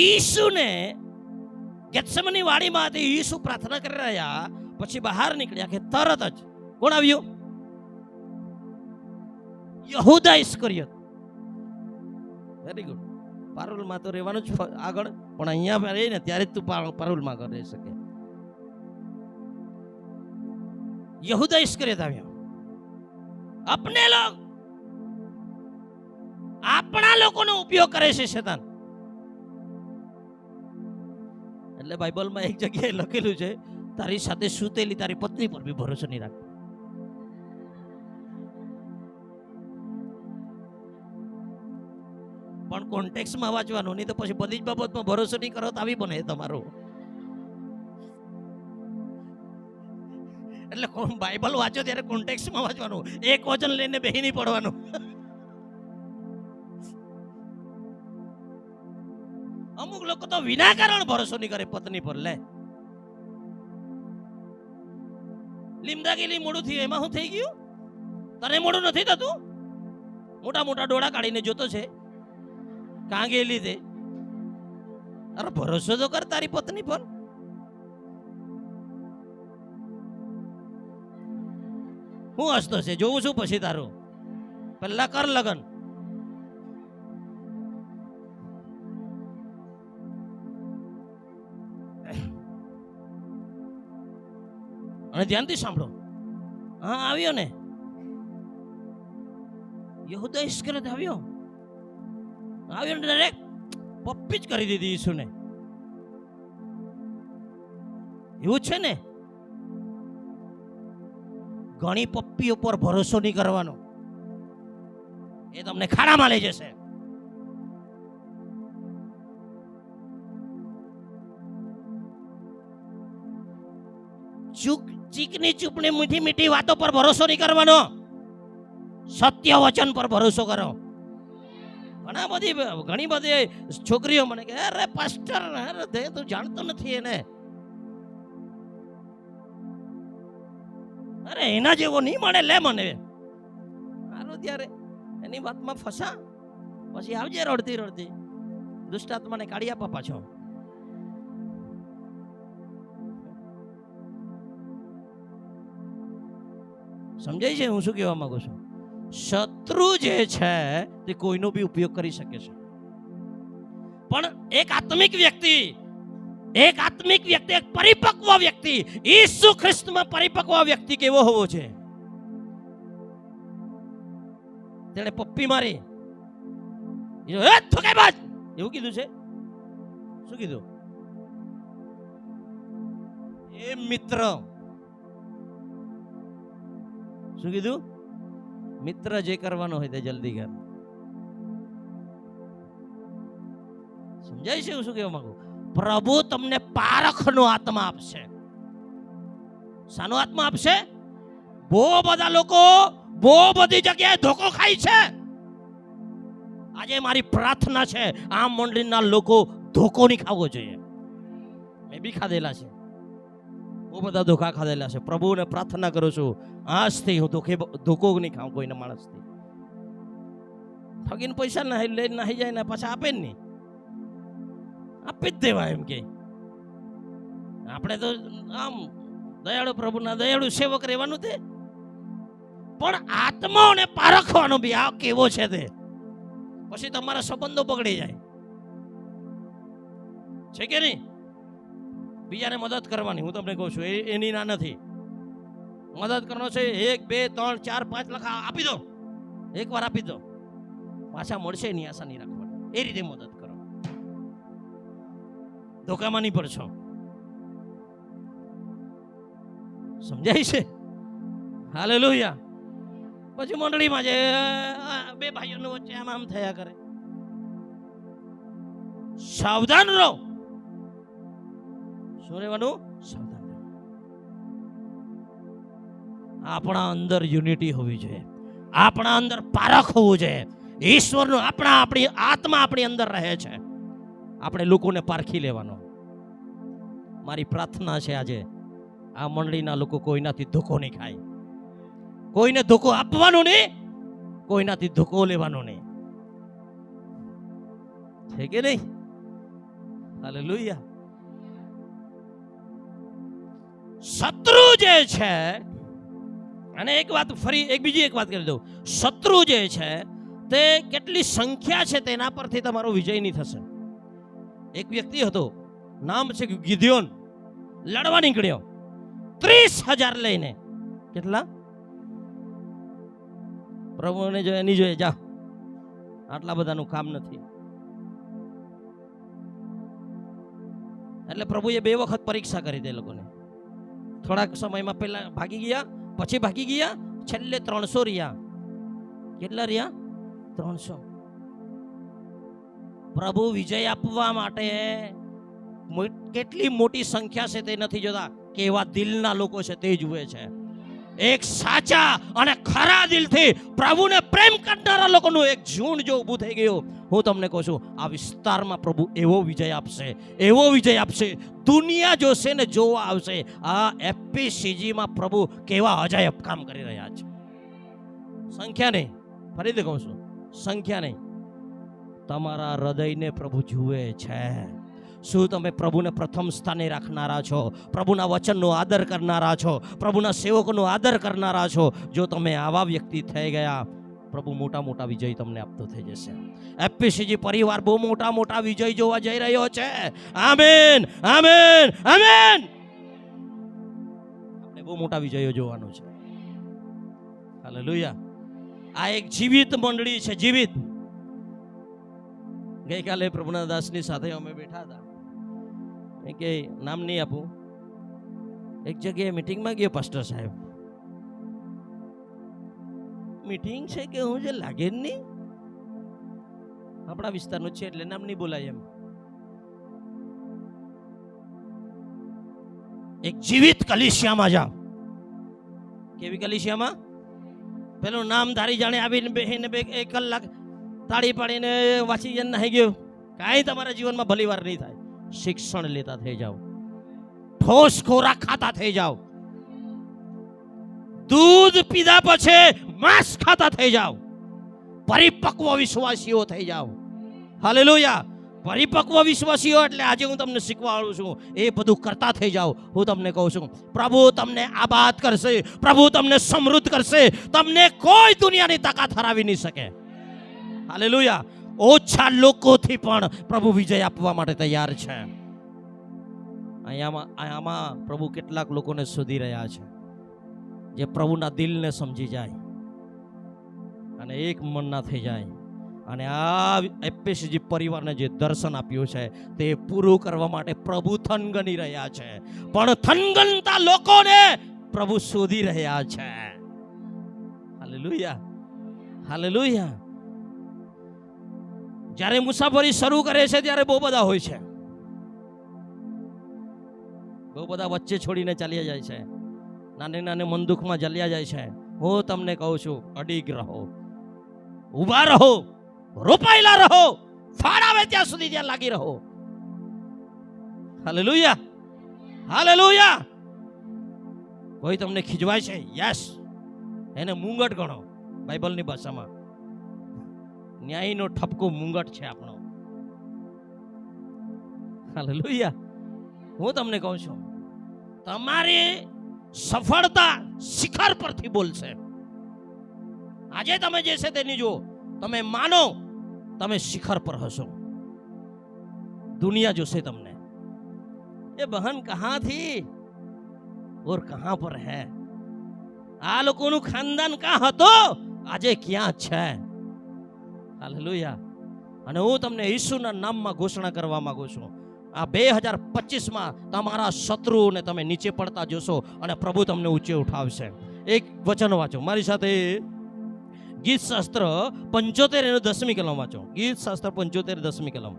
[SPEAKER 1] ઈસુને ગેત્સેમની વાડીમાંથી ઈસુ પ્રાર્થના કરી રહ્યા, પછી બહાર નીકળ્યા કે તરત જ કોણ આવ્યું? યહૂદા ઇસ્કરિયોત. Very good. પારુલમાં તો રહેવાનું જ આગળ, પણ અહીંયા રહી ને ત્યારે જ તું પારુલમાં રહી શકે. યહૂદા ઇસ્કરિયોત આવ્યો. અપને લોગ, આપણા લોકોનો ઉપયોગ કરે છે શૈતાન. એટલે બાઇબલમાં એક જગ્યાએ લખેલું છે, તારી સાથે સૂતેલી તારી પત્ની પર બી ભરોસો નહીં રાખો. પણ કોન્ટેક્સમાં વાંચવાનું, નહીં તો પછી બધી જ બાબતમાં ભરોસો નહીં કરો તો આવી બને તમારો. એટલે બાઇબલ વાંચો ત્યારે કોન્ટેક્સમાં વાંચવાનું, એક વચન લઈને બેહી નહીં પડવાનું. અમુક લોકો તો વિનાકારણ ભરોસો નહીં કરે પત્ની પર. લે, લીમડા ગયેલી મોડું થયું, એમાં શું થઈ ગયું? તને મોડું નથી થતું? મોટા મોટા ડોળા કાઢીને જોતો છે, કાં ગયેલી તે? અરે ભરોસો તો કર તારી પત્ની પર. હું હસતો છે, જોઉં છું પછી તારું. પહેલા કર લગન. અને ધ્યાનથી સાંભળો. હા, આવ્યો ને યહૂદા ઇસ્કરિયોત આવ્યો ને ડાયરેક્ટ પપ્પી જ કરી દીધી ઈસુને. એવું છે ને, ઘણી પપ્પીઓ પર ભરોસો નહીં કરવાનો, એ તમને ખાડામાં લઈ જશે. ચીકની ચૂપની મીઠી મીઠી વાતો પર ભરોસો નહીં કરવાનો, સત્ય વચન પર ભરોસો કરો. ઘણી બધી છોકરીઓ મને કે અરે પાસ્ટર, અરે તે તું જાણતો નથી એને, અરે એના જેવો નહીં મળે, લે મને. હાલો ત્યારે એની વાતમાં ફસા, પછી આવજે રડતી રડતી, દુષ્ટાત્માને કાઢી આપવા પાછો. સમજાય છે હું શું કહેવા માંગુ છું? શત્રુ જે છે તે કોઈનો બી ઉપયોગ કરી શકે છે, પણ એક આત્મિક વ્યક્તિ, એક પરિપક્વ વ્યક્તિ, ઈસુ ખ્રિસ્તમાં પરિપક્વ વ્યક્તિ કેવો હોવો છે? તેણે પપ્પી મારી, ધોકેબાજ એવું કીધું છે. શું કીધું? એ મિત્ર. શું કીધું? મિત્ર જે કરવાનો હોય તે જલ્દી કર. સમજાય છે હું શું કહેવા માંગુ? પ્રભુ તમને પારખનો આત્મા આપશે. શાનો આત્મા આપશે? બહુ બધા લોકો બહુ બધી જગ્યાએ ધોકો ખાય છે. આજે મારી પ્રાર્થના છે આ મંડળીના લોકો ધોકો નહીં ખાવો જોઈએ. મેં બી ખાધેલા છે, બહુ બધા ધોકા ખાધેલા છે. પ્રભુને પ્રાર્થના કરું છું આજથી હું ધોકો નહીં ખાઉં કોઈના માણસથી. ઠગીને પૈસા લઈને નાહી જાય ને પાછા આપે નહીં, આપી જ દેવા એમ કે. આપણે તો આમ દયાળુ પ્રભુના દયાળુ સેવક રહેવાનું તે, પણ આત્માઓને પારખવાનો બી આ કેવો છે તે, પછી તમારા સંબંધો બગડી જાય છે કે નહીં? બીજાને મદદ કરવાની હું તમને કહું છું, એની ના નથી. મદદ કરવાનો છે 1 2 3 4 5 લખા આપી દો, એકવાર આપી દો, પાછા મળશે એની આશા નહીં રાખવાની. એ રીતે મદદ કરો, ધોકામાં નહીં પડશો. સમજાય છે? હાલેલુયા. પછી મંડળીમાં જે બે ભાઈઓનો વચ્ચે આમ થયા કરે. સાવધાન રહો. શું રહેવાનું? સાવધાન રહો. આપણા અંદર યુનિટી હોવી જોઈએ, આપણા અંદર પારખ હોવું જોઈએ. ઈશ્વરનું આપણી આત્મા આપણી અંદર રહે છે, આપણે લોકોને પારખી લેવાનો. મારી પ્રાર્થના છે આજે આ મંડળીના લોકો કોઈનાથી ધોકો નહીં ખાય, કોઈને ધોકો આપવાનો નહીં, કોઈનાથી ધોકો લેવાનો નહીં. છે કે નહીં? હાલેલુયા. શત્રુ જે છે, અને એક વાત ફરી બીજી એક વાત કરી દઉં, શત્રુ જે છે તે કેટલી સંખ્યા છે તેના પરથી તમારો વિજય નહીં થશે. એક વ્યક્તિ હતો, નામ છે ગિદિયોન, લડવા નીકળ્યો 30,000 લઈને. કેટલા? પ્રભુને જો એની જોઈએ, જા, આટલા બધાનું કામ નથી. એટલે પ્રભુએ 2 વખત પરીક્ષા કરી દે લોકોને. થોડાક સમયમાં પહેલા ભાગી ગયા, પછી ભાગી ગયા, છેલ્લે 300 રહ્યા. કેટલા રહ્યા? 300. પ્રભુ વિજય આપવા માટે કેટલી મોટી સંખ્યા છે તે નથી જોતા, કેવા દિલના લોકો છે તે જુએ છે. એક સાચા અને ખરા દિલથી પ્રભુને પ્રેમ કરનારા લોકોનું એક ઝુંડ જો ઊભું થઈ ગયું, હું તમને કહું છું આ વિસ્તારમાં પ્રભુ એવો વિજય આપશે, એવો વિજય આપશે. દુનિયા જોશે ને જોવા આવશે આ એફપીસીજીમાં પ્રભુ કેવા અજાયબ કામ કરી રહ્યા છે. સંખ્યા નહીં, ફરીથી કહું છું, સંખ્યા નહીં, તમારા હૃદયને પ્રભુ જુએ છે. શું તમે પ્રભુને પ્રથમ સ્થાને રાખનારા છો? પ્રભુના વચનનો આદર કરનારા છો? પ્રભુના સેવકોનો આદર કરનારા છો? જો તમે આવા વ્યક્તિ થઈ ગયા, પ્રભુ મોટા મોટા વિજય તમને આપતો થઈ જશે. એફપીસીજી પરિવાર બહુ મોટા મોટા વિજય જોવા જઈ રહ્યો છે. Amen, amen, amen. આપણે બહુ મોટા વિજયો જોવાનું છે. હાલેલુયા. આ એક જીવિત મંડળી છે, જીવિત. ગઈકાલે પ્રભુના દાસની સાથે અમે બેઠા હતા, કે નામ નહીં આપું, એક જગ્યાએ મીટિંગમાં ગયો પાસ્ટર સાહેબ. મીટિંગ છે કે હું જે લાગે જ નહીં, આપણા વિસ્તારનું છે એટલે નામ નહીં બોલાય એમ. એક જીવિત કલીસિયામાં જાઓ. કેવી કલીસિયામાં? પેલું નામધારી જાણે આવીને બેહીને 1 કલાક તાળી પાડીને વાંચી જઈને નાહી ગયો, કાંઈ તમારા જીવનમાં ભલી વાર નહીં થાય. શિક્ષણ લેતા થઈ જાઓ, ઠોસ ખોરાક ખાતા થઈ જાઓ, દૂધ પીધા પછી માંસ ખાતા થઈ જાઓ, પરિપક્વ વિશ્વાસીઓ થઈ જાઓ. હાલેલુયા. પરિપક્વ વિશ્વાસીઓ એટલે આજે હું તમને શીખવાડું છું, એ બધું કરતા થઈ જાઓ. હું તમને કહું છું, પ્રભુ તમને આબાદ કરશે, પ્રભુ તમને સમૃદ્ધ કરશે, તમને કોઈ દુનિયાની તાકાત હરાવી નહીં શકે. હાલેલુયા. ઓછા લોકોથી પણ પ્રભુ વિજય આપવા માટે તૈયાર છે. આમાં પ્રભુ કેટલાક લોકોને શોધી રહ્યા છે, જે પ્રભુના દિલને સમજી જાય અને એક મનના થઈ જાય, અને આ એફએસજી પરિવારને જે દર્શન આપ્યું છે તે પૂરું કરવા માટે પ્રભુ થનગની રહ્યા છે. પણ થનગનતા લોકોને પ્રભુ શોધી રહ્યા છે. હાલેલુયા. હાલેલુયા. જ્યારે મુસાફરી શરૂ કરે છે ત્યારે બહુ બધા હોય છે, બહુ બધા વચ્ચે છોડીને ચાલ્યા જાય છે, નાને નાને મન દુઃખમાં ચાલ્યા જાય છે. હું તમને કહું છું, અડીગ રહો, ઉભા રહો, રોપાયેલા રહો, ફાળ આવે ત્યાં સુધી ત્યાં લાગી રહો. હાલેલુયા. હાલેલુયા. કોઈ તમને ખીજવાય છે, યસ, એને મુંગટ ગણો. બાઇબલની ભાષામાં ન્યાયનો ઠપકો મુંગટ છે આપણો. હાલેલુયા. હું તમને કહું છું, તમારી સફળતા શિખર પરથી બોલશે. આજે તમે જે છે તેની જુઓ, તમે માનો તમે શિખર પર હશો, દુનિયા જોશે તમને. એ બહન કહા થી ઓર કહા પર હૈ, આ લોકોનું ખાનદાન ક્યાં હતો, આજે ક્યાં છે. હાલેલુયા. અને હું તમને ઈસુના નામમાં ઘોષણા કરવા માંગુ છું, આ 2025માં તમારા શત્રુઓને તમે નીચે પડતા જોશો અને પ્રભુ તમને ઊંચે ઉઠાવશે. એક વચન વાંચો મારી સાથે, ગીત શાસ્ત્ર 75 એનું 10મી કલમ વાંચો. ગીત શાસ્ત્ર 75 10મી કલમ.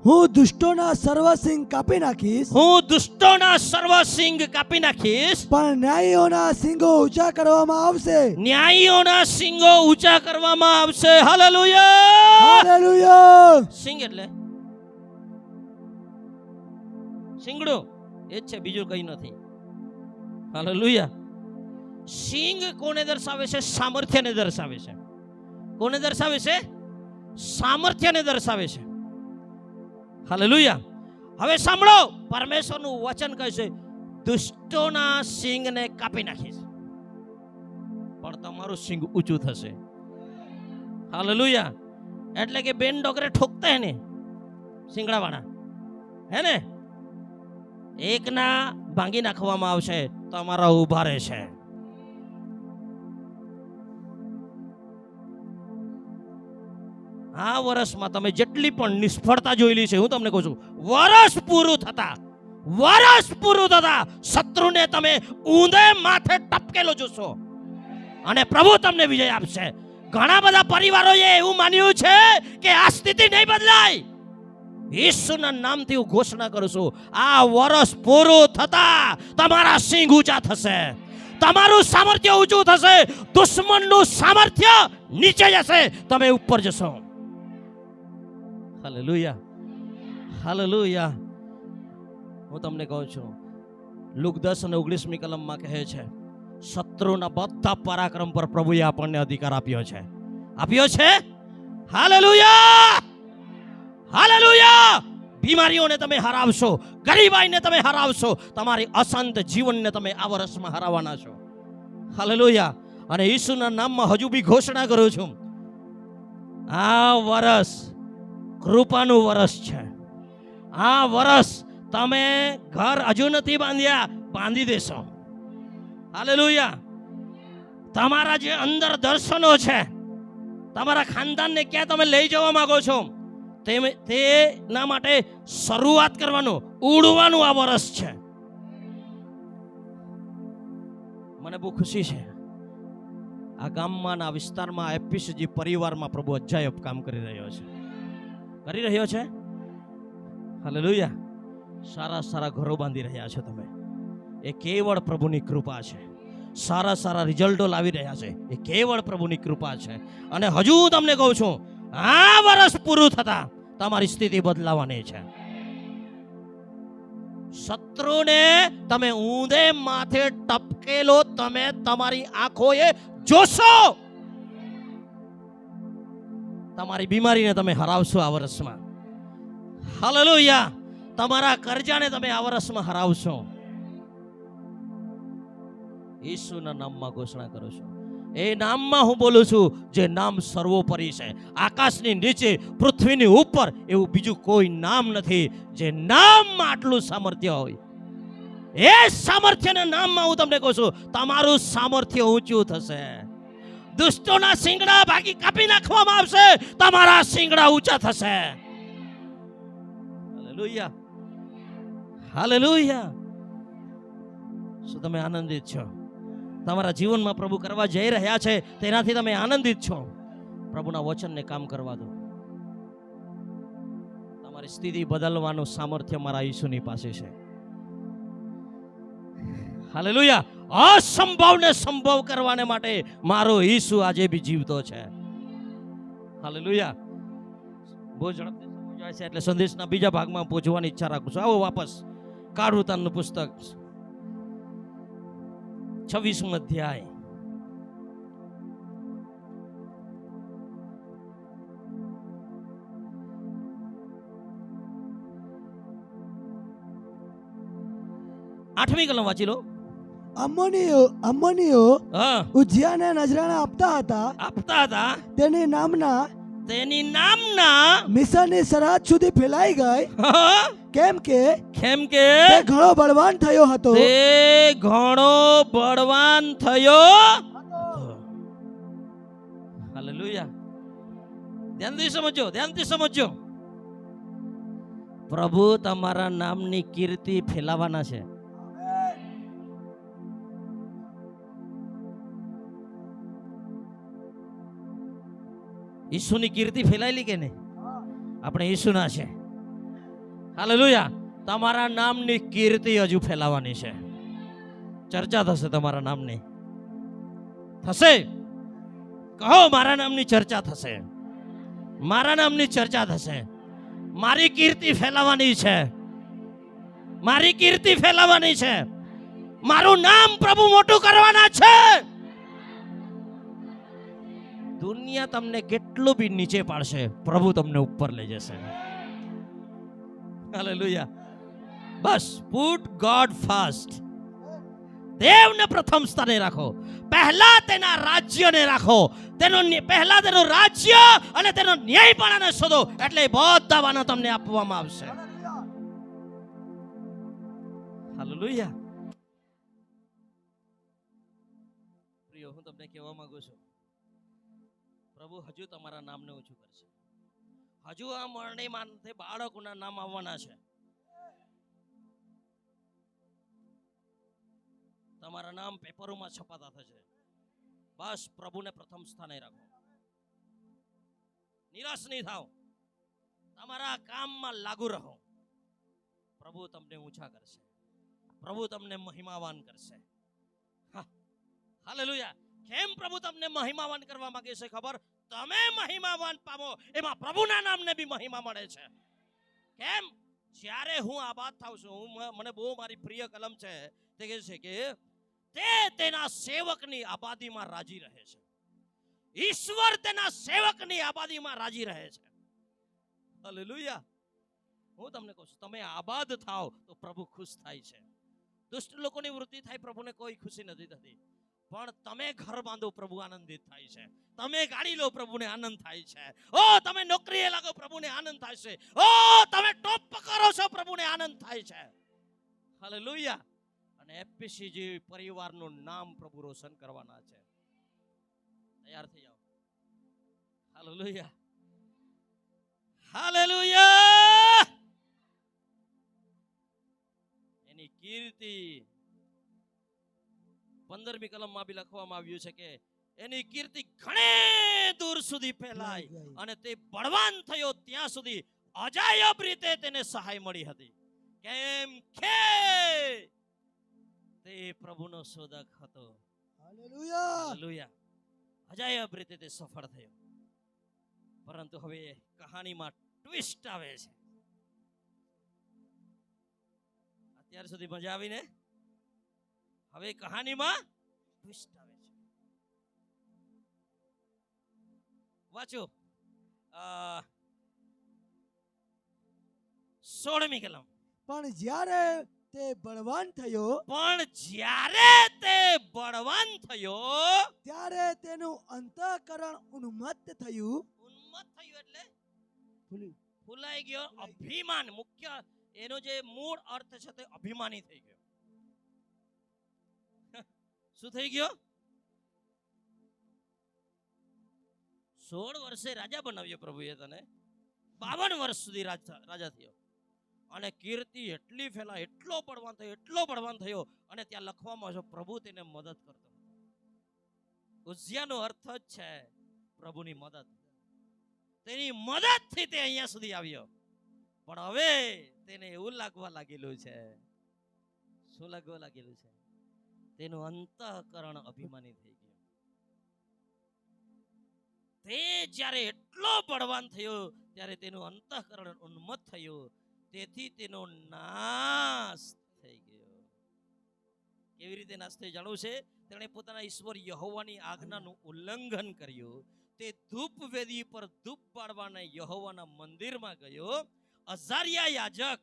[SPEAKER 2] હું દુષ્ટોના સર્વ સિંગ કાપી નાખીશ,
[SPEAKER 1] હું દુષ્ટોના સર્વ સિંગ કાપી નાખીશ,
[SPEAKER 2] પણ ન્યાયીઓના સિંગો ઊંચા કરવામાં આવશે.
[SPEAKER 1] ન્યાયીઓના સિંગો ઊંચા કરવામાં આવશે. હાલેલુયા.
[SPEAKER 2] હાલેલુયા.
[SPEAKER 1] સિંગ એટલે સિંગડું એ જ છે, બીજું કઈ નથી. હાલેલુયા. સિંગ કોને દર્શાવે છે? સામર્થ્યને દર્શાવે છે. કોને દર્શાવે છે? સામર્થ્યને દર્શાવે છે. હાલેલુયા. હવે સાંભળો, પરમેશ્વરનું વચન કહે છે, દુષ્ટોના સિંગને કાપી નાખીશ, પણ તમારું સિંગ ઊંચું થશે. હાલેલુયા. એટલે કે બેન ડોગરે ઠોકતા હે ને સિંગડાવાળા, હે ને, એકના ભાંગી નાખવામાં આવશે, તમારા ઉભા રહેશે. આ વર્ષમાં તમે જેટલી પણ નિષ્ફળતા જોયેલી છે, હું તમને કહું છું, વર્ષ પૂરું થતા શત્રુને તમે ઊંધે માથે ટપકેલો જોશો અને પ્રભુ તમને વિજય આપશે. ઘણા બધા પરિવારોએ એવું માન્યું છે કે આ સ્થિતિ નહીં બદલાય. ઈસુના નામથી હું ઘોષણા કરું છું, આ વર્ષ પૂરું થતા તમારા સિંગ ઊંચા થશે, તમારું સામર્થ્ય ઊંચું થશે, દુશ્મનનું સામર્થ્ય નીચે જશે, તમે ઉપર જશો. હાલેલુયા. હાલેલુયા. હું તમને કહું છું, લુક 10 અને 19મી કલમમાં કહે છે, શત્રુના બધા પરાક્રમ પર પ્રભુએ આપણને અધિકાર આપ્યો છે. આપ્યો છે. હાલેલુયા. હાલેલુયા. બીમારીઓને તમે હરાવશો, ગરીબાઈને તમે હરાવશો, તમારી અશાંત જીવનને તમે આ વર્ષમાં હરાવવાના છો. હાલેલુયા. અને ઈસુના નામમાં હજુ બી ઘોષણા કરું છું, આ વર્ષ કૃપાનું વર્ષ છે. આ વર્ષ તમે ઘર હજુ નથી બાંધ્યા, બાંધી દેશો. હાલેલુયા. તમારા જે અંદર દર્શનો છે, તમારા ખાનદાનને ક્યાં તમે લઈ જવા માંગો છો, તેના માટે શરૂઆત કરવાનું, ઉડવાનું આ વર્ષ છે. મને બહુ ખુશી છે, આ ગામમાં, આ વિસ્તારમાં, એફએસજી પરિવારમાં પ્રભુ અજાયબ કામ કરી રહ્યો છે. કરી રહ્યો છે. હાલેલુયા. સારા સારા ઘરો બાંધી રહ્યા છો તમે. એ કેવળ પ્રભુની કૃપા છે. સારા સારા રિઝલ્ટો લાવી રહ્યા છે. એ કેવળ પ્રભુની કૃપા છે. અને હજુ તમને કહું છું, આ વર્ષ પૂરું થતા તમારી સ્થિતિ બદલાવાની છે. શત્રુને તમે ઊંધે માથે ટપકેલો તમે તમારી આંખોએ જોશો. તમારી બીમારીને તમે હરાવશો આ વર્ષમાં. હાલેલુયા. તમારા કરજાને તમે આ વર્ષમાં હરાવશો. ઈસુના નામમાં ઘોષણા કરો છો. એ નામમાં હું બોલું છું, જે નામ સર્વોપરી છે. આકાશની નીચે, પૃથ્વીની ઉપર એવું બીજું કોઈ નામ નથી જે નામમાં આટલું સામર્થ્ય હોય. એ સામર્થ્યના નામમાં હું તમને કહું છું, તમારું સામર્થ્ય ઊંચું થશે. દુષ્ટોના શિંગડા ભાગી કાપી નાખવામાં આવશે, તમારા શિંગડા ઊંચા થશે. Hallelujah, hallelujah. શું તમે આનંદિત છો? તમારા જીવનમાં પ્રભુ કરવા જઈ રહ્યા છે તેનાથી તમે આનંદિત છો? પ્રભુના વચનને કામ કરવા દો. તમારી સ્થિતિ બદલવાનું સામર્થ્ય મારા ઈસુની પાસે છે. હાલેલુયા. અસંભવને સંભવ કરવાને માટે મારો ઈસુ આજે બી જીવતો છે. હાલેલુયા. બહુ ઝડપથી સમજાય છે એટલે સંદેશના બીજા ભાગમાં પહોંચવાની ઈચ્છા રાખું છું. આવો વાપસ કાળવૃતાંતનું પુસ્તક 26મો અધ્યાય. આઠમી કલમ વાંચી લો.
[SPEAKER 2] અમ્મોનીઓ
[SPEAKER 1] હા,
[SPEAKER 2] ઉજિયાને નજરાણા આપતા હતા. તેની નામના મિસરની સરહદ સુધી ફેલાઈ ગઈ, કેમ કે તે ઘણો બળવાન થયો હતો.
[SPEAKER 1] હાલેલુયા. ધ્યાનથી સમજો. પ્રભુ તમારા નામની કીર્તિ ફેલાવાના છે. ઈસુની કીર્તિ ફેલાયેલી કે નહીં? આપણે ઈસુના છે. હાલેલુયા. તમારા નામની કીર્તિ હજુ ફેલાવાની છે. ચર્ચા થશે તમારા નામની. થશે? કહો, મારા નામની ચર્ચા થશે. મારા નામની ચર્ચા થશે. મારી કીર્તિ ફેલાવાની છે. મારી કીર્તિ ફેલાવાની છે. મારું નામ પ્રભુ મોટું કરવાના છે. દુનિયા તમને કેટલું બી નીચે પાડશે, પ્રભુ તમને ઉપર લઈ જશે. હાલેલુયા. બસ પુટ ગોડ ફર્સ્ટ. દેવને પ્રથમ સ્થાને રાખો. પહેલા તેના રાજ્યને રાખો. પહેલા તેનું રાજ્ય અને તેનો ન્યાયપણાને શોધો, એટલે બધા વાના તમને આપવામાં આવશે. હાલેલુયા. પ્રિય, હું તમને કહેવા માંગુ છું, પ્રભુ હજુ તમારા નામને ઊંચું કરશે. હજુ આ મરણીમાંથી બાળકોના નામ આવવાના છે. તમારા નામ પેપરોમાં છપાતા થશે. બસ પ્રભુને પ્રથમ સ્થાને રાખો. નિરાશ નહીં થાવ. તમારા કામમાં લાગુ રહો. પ્રભુ તમને ઊંચા કરશે. પ્રભુ તમને મહિમાવાન કરશે. હાલેલુયા. કેમ પ્રભુ તમને મહિમાવાન કરવા માંગે છે ખબર? તમે મહિમાવાન પામો એમાં પ્રભુના નામને બી મહિમા મળે છે. કેમ? જ્યારે હું આબાદ થાઉં છું, મને બહુ મારી પ્રિય કલમ છે, તે કહે છે કે તે તેના સેવકની આબાદીમાં રાજી રહે છે. ઈશ્વર તેના સેવકની આબાદીમાં રાજી રહે છે. હાલેલુયા. હું તમને કહું છું, તમે આબાદ થાઓ તો પ્રભુ ખુશ થાય છે. દુષ્ટ લોકોની વૃત્તિ થાય, પ્રભુને કોઈ ખુશી નથી થતી. પણ તમે ઘર બાંધો, પ્રભુ આનંદિત થાય છે. તમે ગાડી લો, પ્રભુને આનંદ થાય છે. ઓ તમે નોકરીએ લાગો, પ્રભુને આનંદ થાય છે. ઓ તમે ટોપ પકડો છો, પ્રભુને આનંદ થાય છે. હાલેલુયા. અને એફપીસી જેવી પરિવારનું નામ પ્રભુ રોશન કરવાના છે. તૈયાર થઈ જાઓ. હાલેલુયા. હાલેલુયા. એની કીર્તિ 15મી કલમમાં બી લખવામાં આવ્યું છે કે એની કીર્તિ ઘણે દૂર સુધી ફેલાય અને તે બળવાન થયો ત્યાં સુધી અજાયબ રીતે તેને સહાય મળી હતી. કેમ કે તે પ્રભુનો શોધક હતો.
[SPEAKER 2] હાલેલુયા.
[SPEAKER 1] હાલેલુયા. અજાયબ રીતે તે સફળ થયો. પરંતુ હવે કહાનીમાં ટ્વિસ્ટ આવે છે. અત્યાર સુધી મજા આવી ને? હવે કહાનીમાં ટ્વિસ્ટ આવે છે. વાંચો 16મી કલમ.
[SPEAKER 2] પણ જ્યારે તે બળવાન થયો
[SPEAKER 1] પણ જ્યારે તે બળવાન થયો,
[SPEAKER 2] ત્યારે તેનું અંતઃકરણ ઉન્મત્ત થયું.
[SPEAKER 1] ઉન્મત્ત થયું એટલે
[SPEAKER 2] ભૂલી.
[SPEAKER 1] ફૂલાઈ ગયો. અભિમાન, મુખ્ય એનો જે મૂળ અર્થ છે તે અભિમાની થઈ ગયો. શું થઈ ગયો? 16 વર્ષે રાજા બનાવ્યો પ્રભુએ તને. 52 વર્ષ સુધી રાજા થયો. અને કીર્તિ એટલી ફેલાય, એટલો બળવાન થયો અને ત્યાં લખવામાં છે પ્રભુ તેને મદદ કરતો હતો. ઉઝિયાનો અર્થ જ છે પ્રભુની મદદ. તેની મદદથી તે અહીંયા સુધી આવ્યો. પણ હવે તેને એવું લાગવા લાગેલું છે. શું લાગવા લાગેલું છે? તેનું અંતઃકરણ અભિમાની થઈ ગયું. તે જ્યારે એટલો બળવાન થયો ત્યારે તેનું અંતઃકરણ ઉન્મત્ત થયું. તેથી તેનો નાશ થઈ ગયો. કેવી રીતે નાશ થયો જાણવું છે? તેણે પોતાના ઈશ્વર યહોવાની આજ્ઞાનું ઉલ્લંઘન કર્યું. તે ધૂપ વેદી પર ધૂપ પાડવાના યહોવાના મંદિરમાં ગયો. અઝારિયા યાજક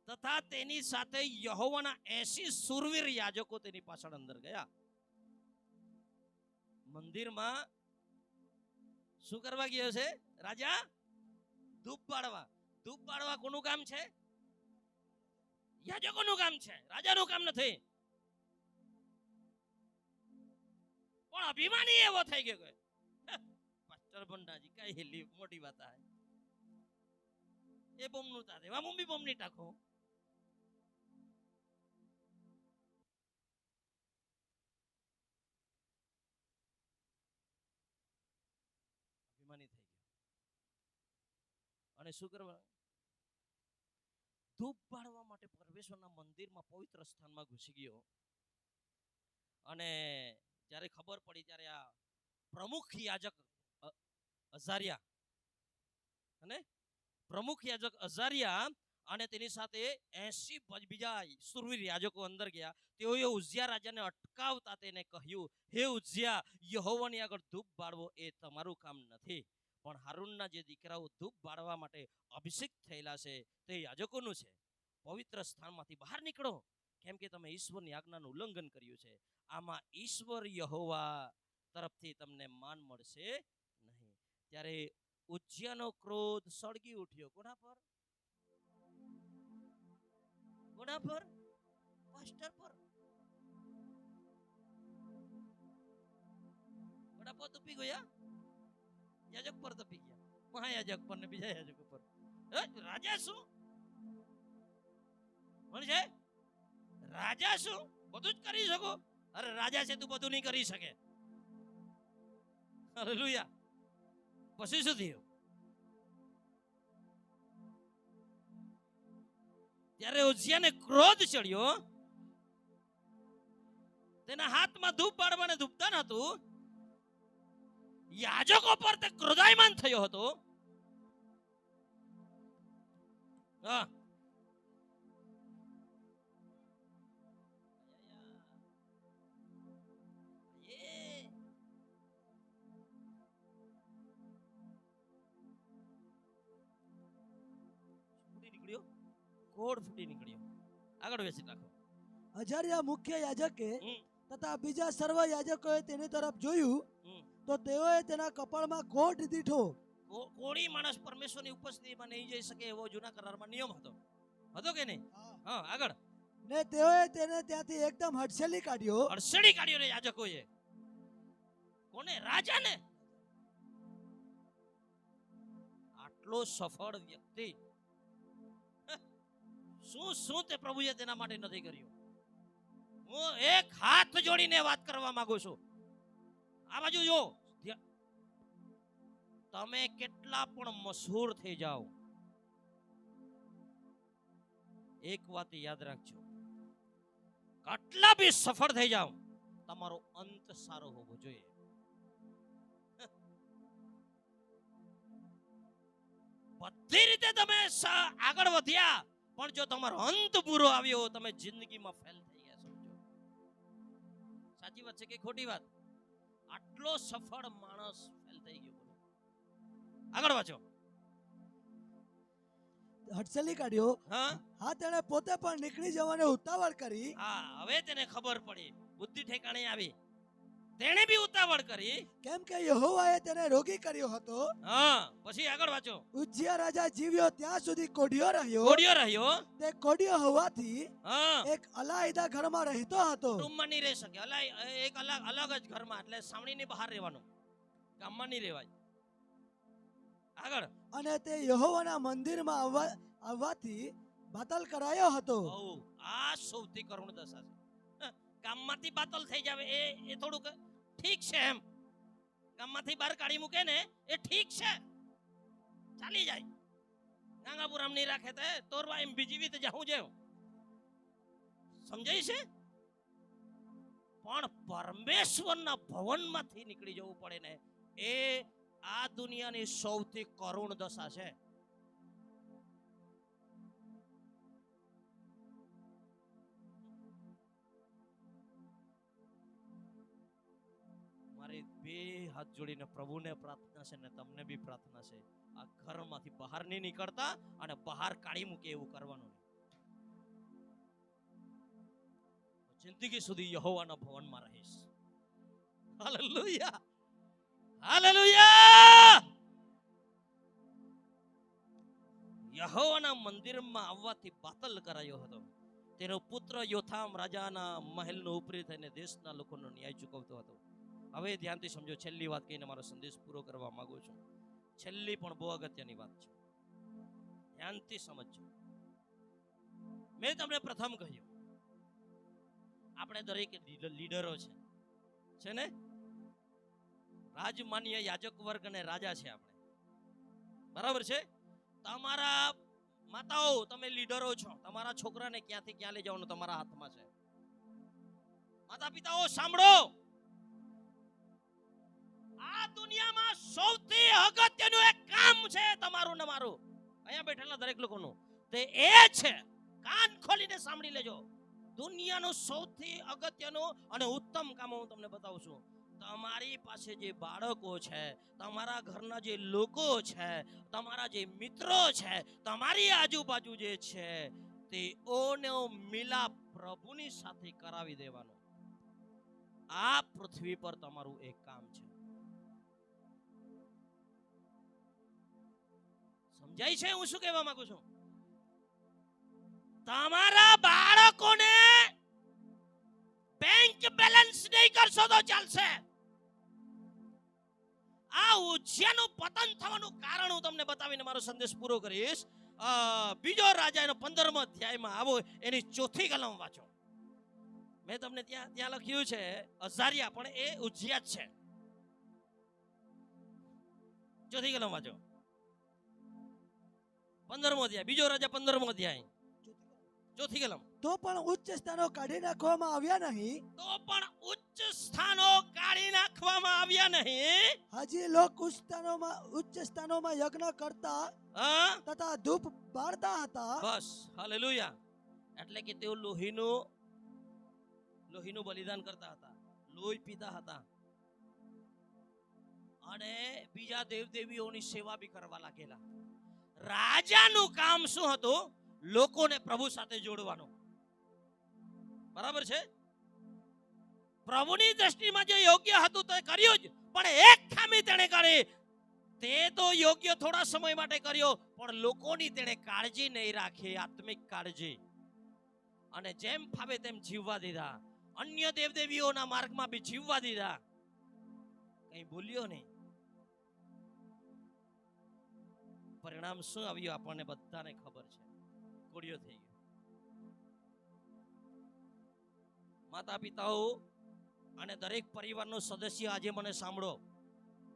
[SPEAKER 1] તથા તેની સાથે યહોવાના 80 શૂરવીર યાજકો તેની પાછળ અંદર ગયા. મંદિરમાં શું કરવા ગયો છે રાજા? ધૂપ પાડવા. ધૂપ પાડવા કોનું કામ છે? યાજકોનું કામ છે, રાજાનું કામ નથી. પણ અભિમાની એવો થઈ ગયો કે પાસ્ટર ભંડાજી કઈ હેલી મોટી વાત આ એ બોમનું તા દેવા મમ્મી બોમની ટાકો. અભિમાની થઈ ગયો. અને શું કરવા? ધૂપ બાળવા માટે પરમેશ્વરના મંદિરમાં પવિત્ર સ્થાનમાં ઘૂસી ગયો. અને જ્યારે ખબર પડી ત્યારે આ પ્રમુખ યાજક અઝારિયા અને પ્રમુખ યાજક અઝારિયા અને તેની સાથે 80 બીજા સુરવીર યાજકો અંદર ગયા. તેઓએ ઉઝિયા રાજાને અટકાવતા તેને કહ્યું, હે ઉઝિયા, યહોવાની આગળ ધૂપ બાળવો એ તમારું કામ નથી, પણ હારૂનના જે દીકરાઓ ધૂપ બાળવા માટે અભિષેક થયેલા છે તે યાજકોનું છે. પવિત્ર સ્થાનમાંથી બહાર નીકળો, કેમ કે તમે ઈશ્વરની આજ્ઞાનું ઉલ્લંઘન કર્યું છે. આમાં ઈશ્વર યહોવા તરફથી તમને માન મળશે નહીં. ત્યારે ઉજ્જયાનો ક્રોધ સળગી ઉઠ્યો. કોના પર? કોના પર? પાસ્ટર પર. કોના પર તપી ગયા? યાજક પર તપી ગયા. મહાયાજક પર ને બીજા યાજક પર. રાજા શું છે? રાજા શું બધું જ કરી શકો? અરે રાજા છે, તું બધું નહીં કરી શકે. હાલેલુયા. પછી શું થયું? ત્યારે ઉઝિયાને ક્રોધ ચડ્યો. તેના હાથમાં ધૂપ બાળવાને ધૂપદાન હતું. યાજકો પર તે ક્રોધાયમાન થયો હતો. હા, કોડ ફૂટી નીકળ્યો. આગળ વેચી નાખો.
[SPEAKER 2] અઝારિયા મુખ્ય યાજકે તથા બીજા સર્વ યાજકોએ તેની તરફ જોયું તો તેઓએ તેના કપાળમાં કોટ દીઠો.
[SPEAKER 1] કોળી માણસ પરમેશ્વરની ઉપસ્થિતિમાં નહીં જઈ શકે એવો જૂના કરારમાં નિયમ હતો. હતો કે નહીં? હા, આગળ.
[SPEAKER 2] ને તેઓએ તેને ત્યાંથી એકદમ હડસેલી કાઢ્યો.
[SPEAKER 1] હડસેલી કાઢ્યો ને યાજકોએ. કોને? રાજાને. આટલો સફળ વ્યક્તિ શું તે પ્રભુએ તેના માટે નથી કર્યું? હું એક હાથ જોડીને વાત કરવા માંગુ છું. આ બાજુ જો. તમે કેટલા પણ મશહૂર થઈ જાઓ, એક વાત યાદ રાખજો, કેટલા બી સફળ થઈ જાઓ, તમારો અંત સારો હોવો જોઈએ. બધી રીતે તમે આગળ વધ્યા, પણ જો તમારો અંત બુરો આવ્યો, તમે જિંદગીમાં ફેલ થઈ ગયા. સમજો, સાચી વાત છે કે ખોટી વાત? આટલો સફળ માણસ ફેલ થઈ ગયો. આગળ વાંચો.
[SPEAKER 2] હડસેલી કાઢ્યો. હા, તેણે પોતે પણ નીકળી જવાની ઉતાવળ કરી.
[SPEAKER 1] હા, હવે તેને ખબર પડી, બુદ્ધિ ઠેકાણે આવી. તેણે બી ઉતાવળ કરી,
[SPEAKER 2] કેમ કે યહોવાએ તેને રોગી કર્યો હતો.
[SPEAKER 1] હા, પછી આગળ વાંચો.
[SPEAKER 2] ઉજ્જિયા રાજા જીવ્યો ત્યાં સુધી કોઢિયો રહ્યો. તે કોઢિયો હોવાથી એક અલાયદા ઘરમાં રહેતો હતો.
[SPEAKER 1] કુટુંબમાં નહીં રહી શકે, એક અલગ જ ઘરમાં, એટલે સામણીની બહાર રહેવાનું, ગામમાં નહીં રહેવાય. આગળ.
[SPEAKER 2] અને તે યહોવાના મંદિરમાં આવવાથી બાતલ કરાયો હતો.
[SPEAKER 1] આ સૌથી કરુણ દશા છે. ગામમાંથી બાતલ થઈ જાવે એ થોડુંક ઠીક છે, એમ ગામમાંથી બહાર કાઢી મૂકે ને એ ઠીક છે, ચાલી જાય. ગાંગાપુરામ નહીં રાખે તો તોરવા એમ બીજીવી તો જાઉં જેવું, સમજાય છે? પણ પરમેશ્વરના ભવનમાંથી નીકળી જવું પડે ને, એ આ દુનિયાની સૌથી કરુણ દશા છે. મારી બે હાથ જોડીને પ્રભુને પ્રાર્થના છે ને તમને બી પ્રાર્થના છે, આ ઘરમાંથી બહાર નહીં નીકળતા અને બહાર કાઢી મૂકે એવું કરવાનું નહીં. જિંદગી સુધી યહોવાના ભવનમાં રહીશ. Hallelujah, hallelujah. યહોવાના મંદિરમાં આવવાથી બાતલ કરાયો હતો. તેનો પુત્ર યોથામ રાજાના મહેલનો ઉપરી થઈને દેશના લોકોનો ન્યાય ચૂકવતો હતો. હવે ધ્યાનથી સમજો, છેલ્લી વાત કહીને મારો સંદેશ પૂરો કરવા માંગુ છું. છેલ્લી પણ બહુ અગત્યની વાત છે, ધ્યાનથી સમજજો. મેં તમને પ્રથમ કહ્યું, આપણે દરેક લીડરો છે ને, રાજમાન્ય યાજક વર્ગ અને રાજા છે આપણે, બરાબર છે? તમારા માતાઓ, તમે લીડરો છો. તમારા છોકરાને ક્યાંથી ક્યાં લઈ જવાનું તમારા હાથમાં છે. માતા પિતાઓ સાંભળો, આ દુનિયામાં સૌથી અગત્યનું એક કામ છે તમારું ને મારું, અહીંયા બેઠેલા દરેક લોકોનું. તે એ છે, કાન ખોલીને સાંભળી લેજો, દુનિયાનું સૌથી અગત્યનું અને ઉત્તમ કામ હું તમને બતાવું છું. તમારી પાસે જે બાળકો છે, તમારા ઘરના જે લોકો છે, તમારા જે મિત્રો છે, તમારી આજુબાજુ જે છે, તેઓનો મિલાપ પ્રભુની સાથે કરાવી દેવાનો. આ પૃથ્વી પર તમારું એક કામ છે. સમજાય છે હું શું કહેવા માંગુ છું? તમારા બાળકોને બેંક બેલેન્સ નહીં કરશો તો ચાલશે. આ ઉજ્જૈનનું પતન થવાનું કારણ હું તમને બતાવીને મારો સંદેશ પૂરો કરીશ. બીજો રાજા એનો 15મો અધ્યાયમાં આવો, એની 4થી કલમ વાંચો. મેં તમને ત્યાં લખ્યું છે અઝારિયા, પણ એ ઉજ્જૈન છે. 4થી કલમ વાંચો. 15મો અધ્યાય, બીજો રાજા 15મો અધ્યાય, 4થી કલમ.
[SPEAKER 2] તો પણ ઉચ્ચ સ્થાનો કાઢી નાખવામાં આવ્યા નહીં.
[SPEAKER 1] તો પણ ઉચ્ચ સ્થાનો કાઢી નાખવામાં આવ્યા નહીં.
[SPEAKER 2] હજી લોક ઉચ્ચ સ્થાનોમાં યજ્ઞ કરતા તથા ધૂપ બાળતા હતા.
[SPEAKER 1] બસ, હાલેલુયા. એટલે કે તેઓ લોહીનું બલિદાન કરતા હતા, લોહી પીતા હતા, અને બીજા દેવદેવીઓની સેવા બી કરવા લાગેલા. રાજાનું કામ શું હતું? લોકોને પ્રભુ સાથે જોડવાનું. બરાબર છે? પ્રભુની દ્રષ્ટિમાં જે યોગ્ય હતું તે કર્યું જ, પણ એક ખામી તેણે કરી. તે તો યોગ્ય થોડા સમય માટે કર્યો, પણ લોકોની તેણે કાળજી નહીં રાખી, આત્મિક કાળજી. અને જેમ ફાવે તેમ જીવવા દીધા, અન્ય દેવદેવીઓના માર્ગમાં બી જીવવા દીધા. કઈ બોલ્યો નહીં. પરિણામ શું આવ્યું આપણને બધાને ખબર છે. કોડિયો થઈ ગયો. માતા પિતાઓ અને દરેક પરિવારનો સદસ્ય આજે મને સાંભળો,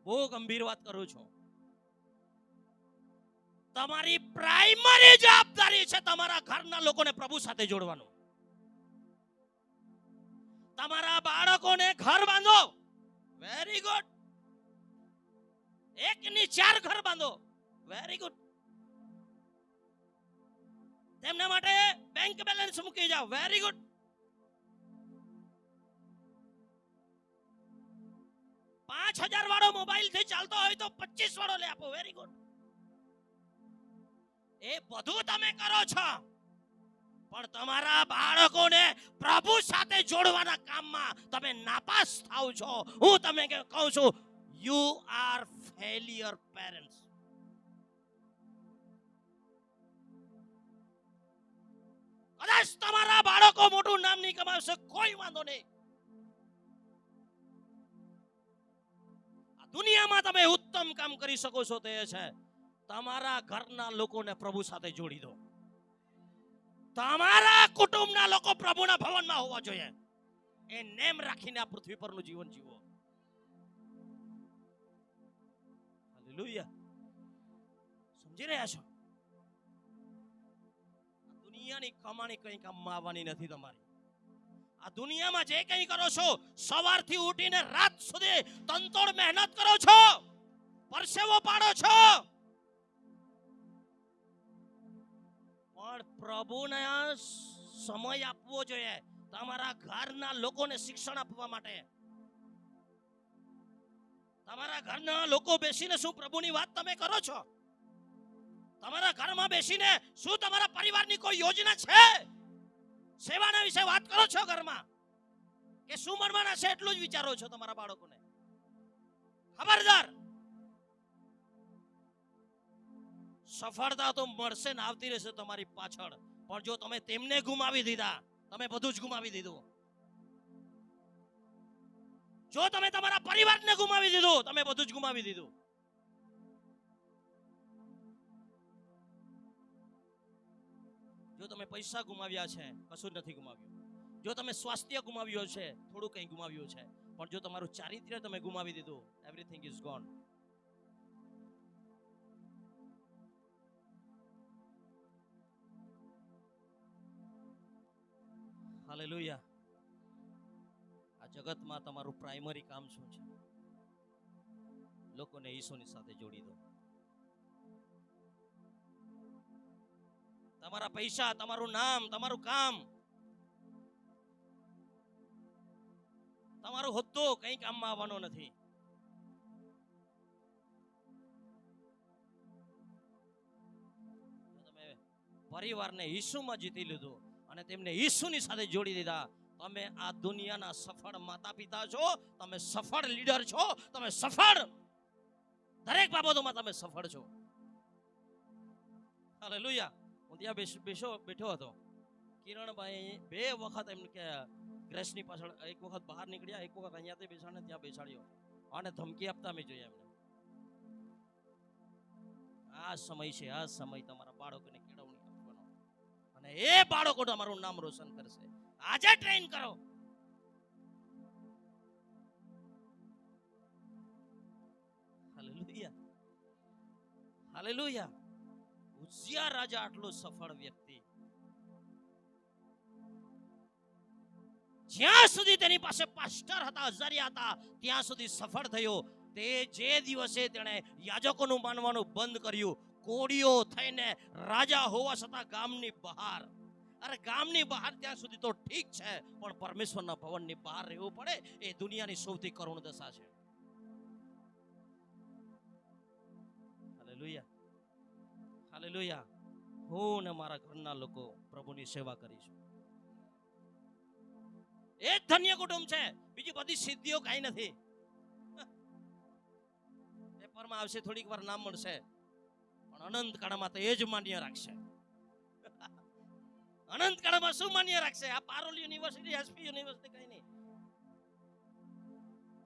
[SPEAKER 1] બહુ ગંભીર વાત કરું છું. તમારી પ્રાઇમરી જવાબદારી છે તમારા ઘરના લોકોને પ્રભુ સાથે જોડવાનું. તમારા બાળકોને ઘર બાંધો. Very good. 1 ની 4 ઘર બાંધો. Very good. તેમના માટે બેંક બેલેન્સ મૂકી જાઓ. Very good. $5000 વાળો મોબાઈલ થી ચાલતો હોય તો 25 વાળો લઈ આપો. Very good. એ બધું તમે કરો છો, પણ તમારા બાળકોને પ્રભુ સાથે જોડવાના કામમાં તમે નાપાસ થાવ છો. હું તમને કહું છું, યુ આર ફેલિયર પેરેન્ટ્સ. કદાચ તમારા બાળકો મોટું નામ નહીં કમાવશે, કોઈ વાંધો નહીં. આ દુનિયામાં તમે ઉત્તમ કામ કરી શકો છો તે છે તમારા ઘરના લોકોને પ્રભુ સાથે જોડી દો. તમારા કુટુંબના લોકો પ્રભુના ભવનમાં હોવા જોઈએ. એ નેમ રાખીને આ પૃથ્વી પરનું જીવન જીવો. હાલેલુયા. સમજી રહ્યા છો? આ દુનિયાની કમાણી કઈ કામમાં આવવાની નથી તમારી. આ દુનિયામાં જે કંઈ કરો છો, સવારથી ઉઠીને રાત સુધી તનતોડ મહેનત કરો છો, પરસેવો પાડો છો, પણ પ્રભુને સમય આપવો જોઈએ. તમારા ઘરના લોકોને શિક્ષણ આપવા માટે. તમારા ઘરના લોકો બેસીને શું પ્રભુની વાત તમે કરો છો? તમારા ઘરમાં બેસીને શું તમારા પરિવારની કોઈ યોજના છે? સેવાના વિશે વાત કરો છો ઘરમાં, કે શું મળવાના છે એટલું જ વિચારો છો તમારા બાળકોને? ખબરદાર. સફળતા તો મળશે ને આવતી રહેશે તમારી પાછળ, પણ જો તમે તેમને ગુમાવી દીધા, તમે બધું જ ગુમાવી દીધું. જો તમે તમારા પરિવારને ગુમાવી દીધું, તમે બધું જ ગુમાવી દીધું. જો તમે પૈસા ગુમાવ્યા છે, કશું નથી ગુમાવ્યું. જો તમે સ્વાસ્થ્ય ગુમાવ્યો છે, થોડું કંઈ ગુમાવ્યું છે, પણ જો તમારું ચારિત્ર્ય તમે ગુમાવી દીધું, એવરીથિંગ ઇઝ ગોન. હાલેલુયા. આ જગતમાં તમારું પ્રાઇમરી કામ શું છે? લોકોને ઈસુની સાથે જોડી દો. તમારા પૈસા, તમારું નામ, તમારું કામ, તમારો હોદ્દો કઈ કામમાં આવવાનો નથી. તમે પરિવારને ઈસુમાં જીતી લીધો અને તેમને ઈસુની સાથે જોડી દીધા, તમે આ દુનિયાના સફળ માતા પિતા છો, તમે સફળ લીડર છો, તમે સફળ દરેક બાબતોમાં તમે સફળ છો. હાલેલુયા. હું ત્યાં બેઠો હતો. કિરણભાઈ 2 વખત એમ કે ગ્રેસની પાછળ, એક વખત બહાર નીકળ્યા, એક વખત અહીંયાથી બેસાડને ત્યાં બેસાડ્યો, અને ધમકી આપતા મેં જોયા એમને. આ સમય છે, આ સમય તમારા બાળકોને કેળવણી આપવાનો, અને એ બાળકો તમારું નામ રોશન કરશે. આજે ટ્રેન કરો. હાલેલુયા. હાલેલુયા. ઉઝિયા રાજા આટલો સફળ વ્યક્તિ, જ્યાં સુધી તેની પાસે પાસ્ટર હતા, અઝારિયા હતા, ત્યાં સુધી સફળ થયો. તે જે દિવસે તેણે યાજકોનું માનવાનું બંધ કર્યું, કોડીઓ થઈને રાજા હોવા છતાં ગામની બહાર, અરે ગામની બહાર ત્યાં સુધી તો ઠીક છે, પણ પરમેશ્વરના ભવનની બહાર રહેવું પડે, એ દુનિયાની સૌથી કરુણ દશા છે. હાલેલુયા. હાલેલુયા. હું ને મારા ઘરના લોકો પ્રભુની સેવા કરીશું. એ જ ધન્ય કુટુંબ છે. બીજી બધી સિદ્ધિઓ કઈ નથી. પેપરમાં આવશે, થોડીક વાર નામ મળશે, પણ અનંત કાળમાં તો એ જ માન્ય રાખશે. અનંત કાળમાં શું માન્ય રાખશે? આ પારોલ યુનિવર્સિટી, એસપી યુનિવર્સિટી કઈ નહીં.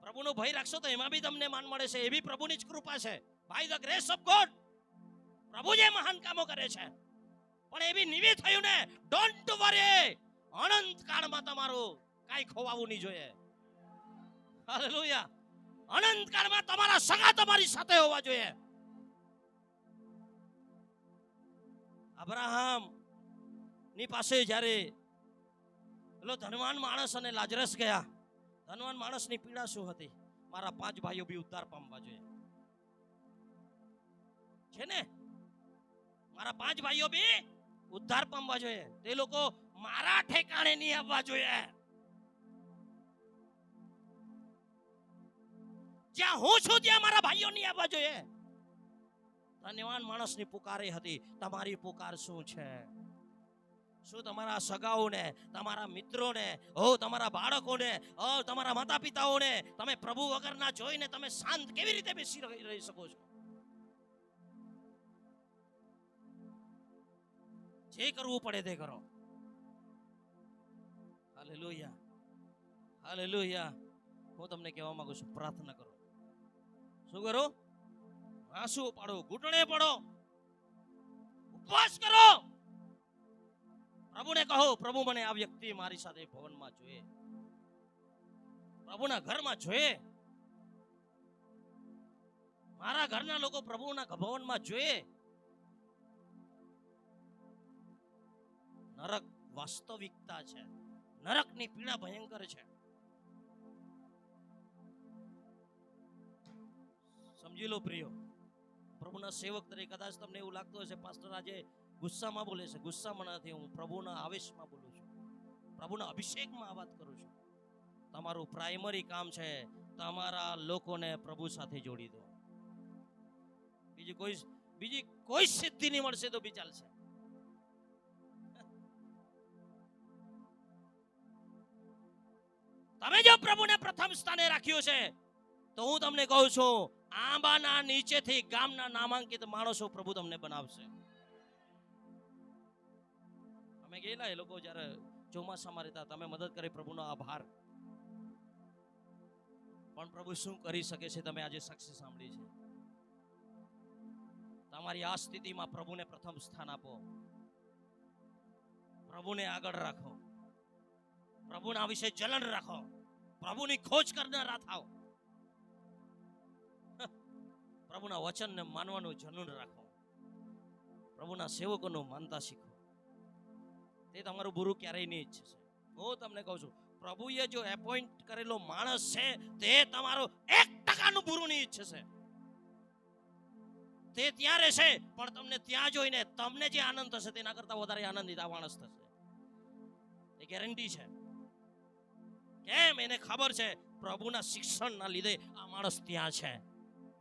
[SPEAKER 1] પ્રભુનો ભય રાખશો તો એમાં બી તમને માન મળે છે. એ બી પ્રભુની જ કૃપા છે. By the grace of God. પ્રભુ જે મહાન કામો કરે છે, પણ એ બી નિમિત્ત થયું ને. Don't worry. અનંત કાળમાં તમારું કાઈ ખોવાવું નહીં જોઈએ. હાલેલુયા. અનંત કાળમાં તમારા સગા તમારી સાથે હોવા જોઈએ. અબ્રાહમ ની પાસે જ્યારે પેલો ધનવાન માણસ અને લાજરસ ગયા. ધનવાન માણસની પીડા શું હતી? મારા 5 ભાઈઓ બી ઉદ્ધાર પામવા જોઈએ છે ને. મારા 5 ભાઈઓ બી ઉદ્ધાર પામવા જોઈએ. તે લોકો મારા ઠેકાણે નહીં આવવા જોઈએ. જ્યાં હું છું ત્યાં મારા ભાઈઓ નહીં આવવા જોઈએ. ધન્યવાન માણસની પુકાર એ હતી. તમારી પુકાર શું છે? શું તમારા સગાઓને, તમારા મિત્રોને, તમારા બાળકોને, તમારા માતા પિતાઓને તમે પ્રભુ વગરના જોઈને તમે શાંત કેવી રીતે બેસી રહી શકો છો? જે કરવું પડે તે કરો. Hallelujah, hallelujah. હું તમને કહેવા માંગુ છું, પ્રાર્થના કરો. શું કરો? આંસુ પાડો, ઘૂંટણે પડો, ઉપવાસ કરો. પ્રભુને કહો, પ્રભુ મને આ વ્યક્તિ મારી સાથે ભવનમાં જોઈએ, પ્રભુના ઘરમાં જોઈએ, મારા ઘરના લોકો પ્રભુના ભવનમાં જોઈએ. નરક વાસ્તવિકતા છે. નરકની પીડા ભયંકર છે. સમજી લો પ્રિયો, પ્રભુના સેવક તરીકે કદાચ તમને એવું લાગતું હશે, પાસ્ટર આજે ગુસ્સામાં બોલે છે. ગુસ્સામાં નથી, હું પ્રભુના આવેશમાં બોલું છું, પ્રભુના અભિષેકમાં આ વાત કરું છું. તમારું પ્રાઇમરી કામ છે તમારા લોકોને પ્રભુ સાથે જોડી દો. બીજી કોઈ સિદ્ધિ નહીં મળશે તો બી ચાલશે. તમે જો પ્રભુને પ્રથમ સ્થાને રાખ્યું છે તો હું તમને કહું છું, આંબાના નીચેથી ગામના નામાંકિત માણસો પ્રભુ તમને બનાવશે. અમે ગયેલા એ લોકો જ્યારે ચોમાસામાં રહેતા, તમે મદદ કરી, પ્રભુનો આભાર. પણ પ્રભુ શું કરી શકે છે તમે આજે સાક્ષી સાંભળી છે. તમારી આ સ્થિતિમાં પ્રભુને પ્રથમ સ્થાન આપો, પ્રભુને આગળ રાખો, પ્રભુના વિશે જલન રાખો, પ્રભુની ખોજ કરનારા થાઓ, પ્રભુના વચનને માનવાનું જનૂન રાખો, પ્રભુના સેવકોનું માનતા શીખો. તે તમારું બુરું ક્યારેય નહીં ઈચ્છે છે. હું તમને કહું છું, પ્રભુએ જો એપોઇન્ટ કરેલો માણસ છે તે તમારો 1% બુરું નહીં ઈચ્છે છે. તે ત્યાં રહેશે, પણ તમને ત્યાં જોઈને તમને જે આનંદ થશે તેના કરતા વધારે આનંદિત આ માણસ થશે. એ ગેરંટી છે. કેમ? એને ખબર છે પ્રભુના શિક્ષણના લીધે આ માણસ ત્યાં છે.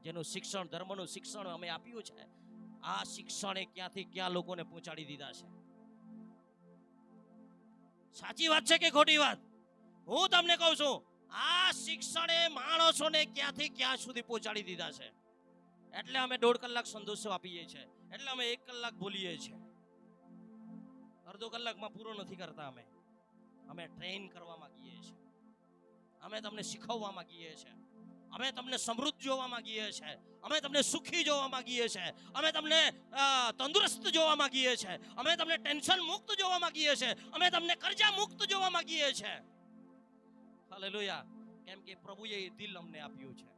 [SPEAKER 1] જેનું શિક્ષણ, ધર્મનું શિક્ષણ અમે આપ્યું છે, આ શિક્ષણે ક્યાંથી ક્યાં લોકોને પહોંચાડી દીધા છે. સાચી વાત છે કે ખોટી વાત? હું તમને કહું છું, આ શિક્ષણે માણસોને ક્યાંથી ક્યાં સુધી પહોંચાડી દીધા છે. એટલે અમે 1.5 કલાક સંદેશો આપીએ છીએ, એટલે અમે 1 કલાક બોલીએ છીએ. અડધો કલાકમાં પૂરો નથી કરતા. અમે ટ્રેન કરવા માંગીએ છીએ, અમે તમને શીખવવા માંગીએ છીએ, અમે તમને સમૃદ્ધ જોવા માંગીએ છીએ, અમે તમને સુખી જોવા માંગીએ છીએ, અમે તમને તંદુરસ્ત જોવા માંગીએ છીએ, અમે તમને ટેન્શન મુક્ત જોવા માંગીએ છીએ, અમે તમને કર્જા મુક્ત જોવા માંગીએ છીએ. હાલેલુયા. કેમ કે પ્રભુએ એ દિલ અમને આપ્યું છે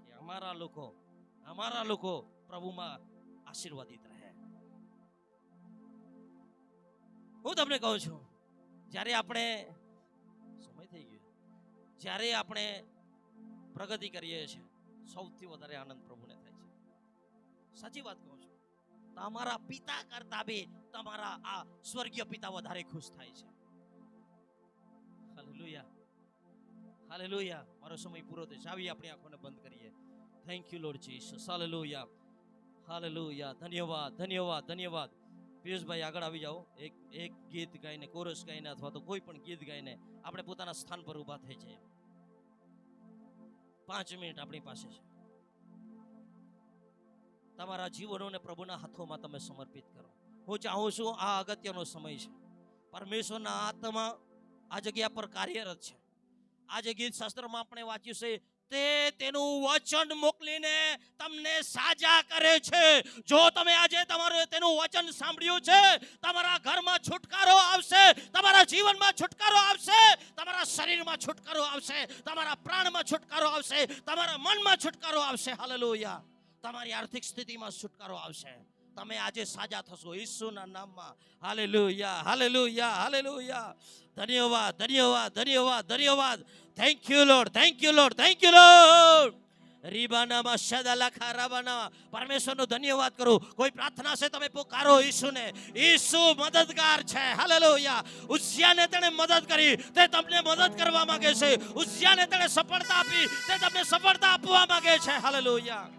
[SPEAKER 1] કે અમારા લોકો પ્રભુમાં આશીર્વાદિત રહે. હું તમને કહું છું, જ્યારે આપણે સમય થઈ ગયો, જ્યારે આપણે પ્રગતિ કરીએ છીએ સૌથી વધારે આનંદ પ્રભુને થાય છે. સાચી વાત કહું છું. તમારા પિતા કરતા બી તમારા આ સ્વર્ગીય પિતા વધારે ખુશ થાય છે. Hallelujah, hallelujah. મારો સમય પૂરો થયો છે. આવી આપણી આંખોને બંધ કરીએ. Thank you lord Jesus. Hallelujah, hallelujah. ધન્યવાદ, ધન્યવાદ, ધન્યવાદ. પિયુષભાઈ આગળ આવી જાઓ. એક ગીત ગાઈને, કોરસ ગાઈને અથવા તો કોઈ પણ ગીત ગાઈને આપણે પોતાના સ્થાન પર ઊભા થઈ જઈએ. 5 મિનિટ આપણી પાસે છે. તમારા જીવનોને પ્રભુના હાથોમાં તમે સમર્પિત કરો. હું ચાહું છું, આ અગત્યનો સમય છે. પરમેશ્વરના આત્મા આ જગ્યા પર કાર્યરત છે. આજે ગીત શાસ્ત્રમાં આપણે વાંચ્યું છે, તે તેનું વચન મોકલીને તમને સાજા કરે છે. જો તમે આજે તમારું તેનું વચન સાંભળ્યું છે, તમારા ઘરમાં છુટકારો આવશે, તમારા જીવનમાં છુટકારો આવશે, તમારા શરીરમાં છુટકારો આવશે, તમારા પ્રાણમાં છુટકારો આવશે, તમારા મનમાં છુટકારો આવશે. હાલેલુયા. તમારી આર્થિક સ્થિતિમાં છુટકારો આવશે. તમે આજે સાજા થશો ઈસુના નામમાં. Hallelujah, hallelujah, hallelujah. ધન્યવાદ, ધન્યવાદ, ધન્યવાદ, ધન્યવાદ. Thank you Lord, thank you Lord, thank you Lord. રીબાનામાં શદાલાખા રાબાના. પરમેશ્વરનો ધન્યવાદ કરો. કોઈ પ્રાર્થના છે તમે પુકારો ઈસુને. ઈસુ મદદગાર છે. હાલેલુયા. ઉઝિયાને તેણે મદદ કરી, તે તમને મદદ કરવા માંગે છે. ઉઝિયાને તેણે સફળતા આપી, તે તમને સફળતા આપવા માંગે છે. હાલેલુયા.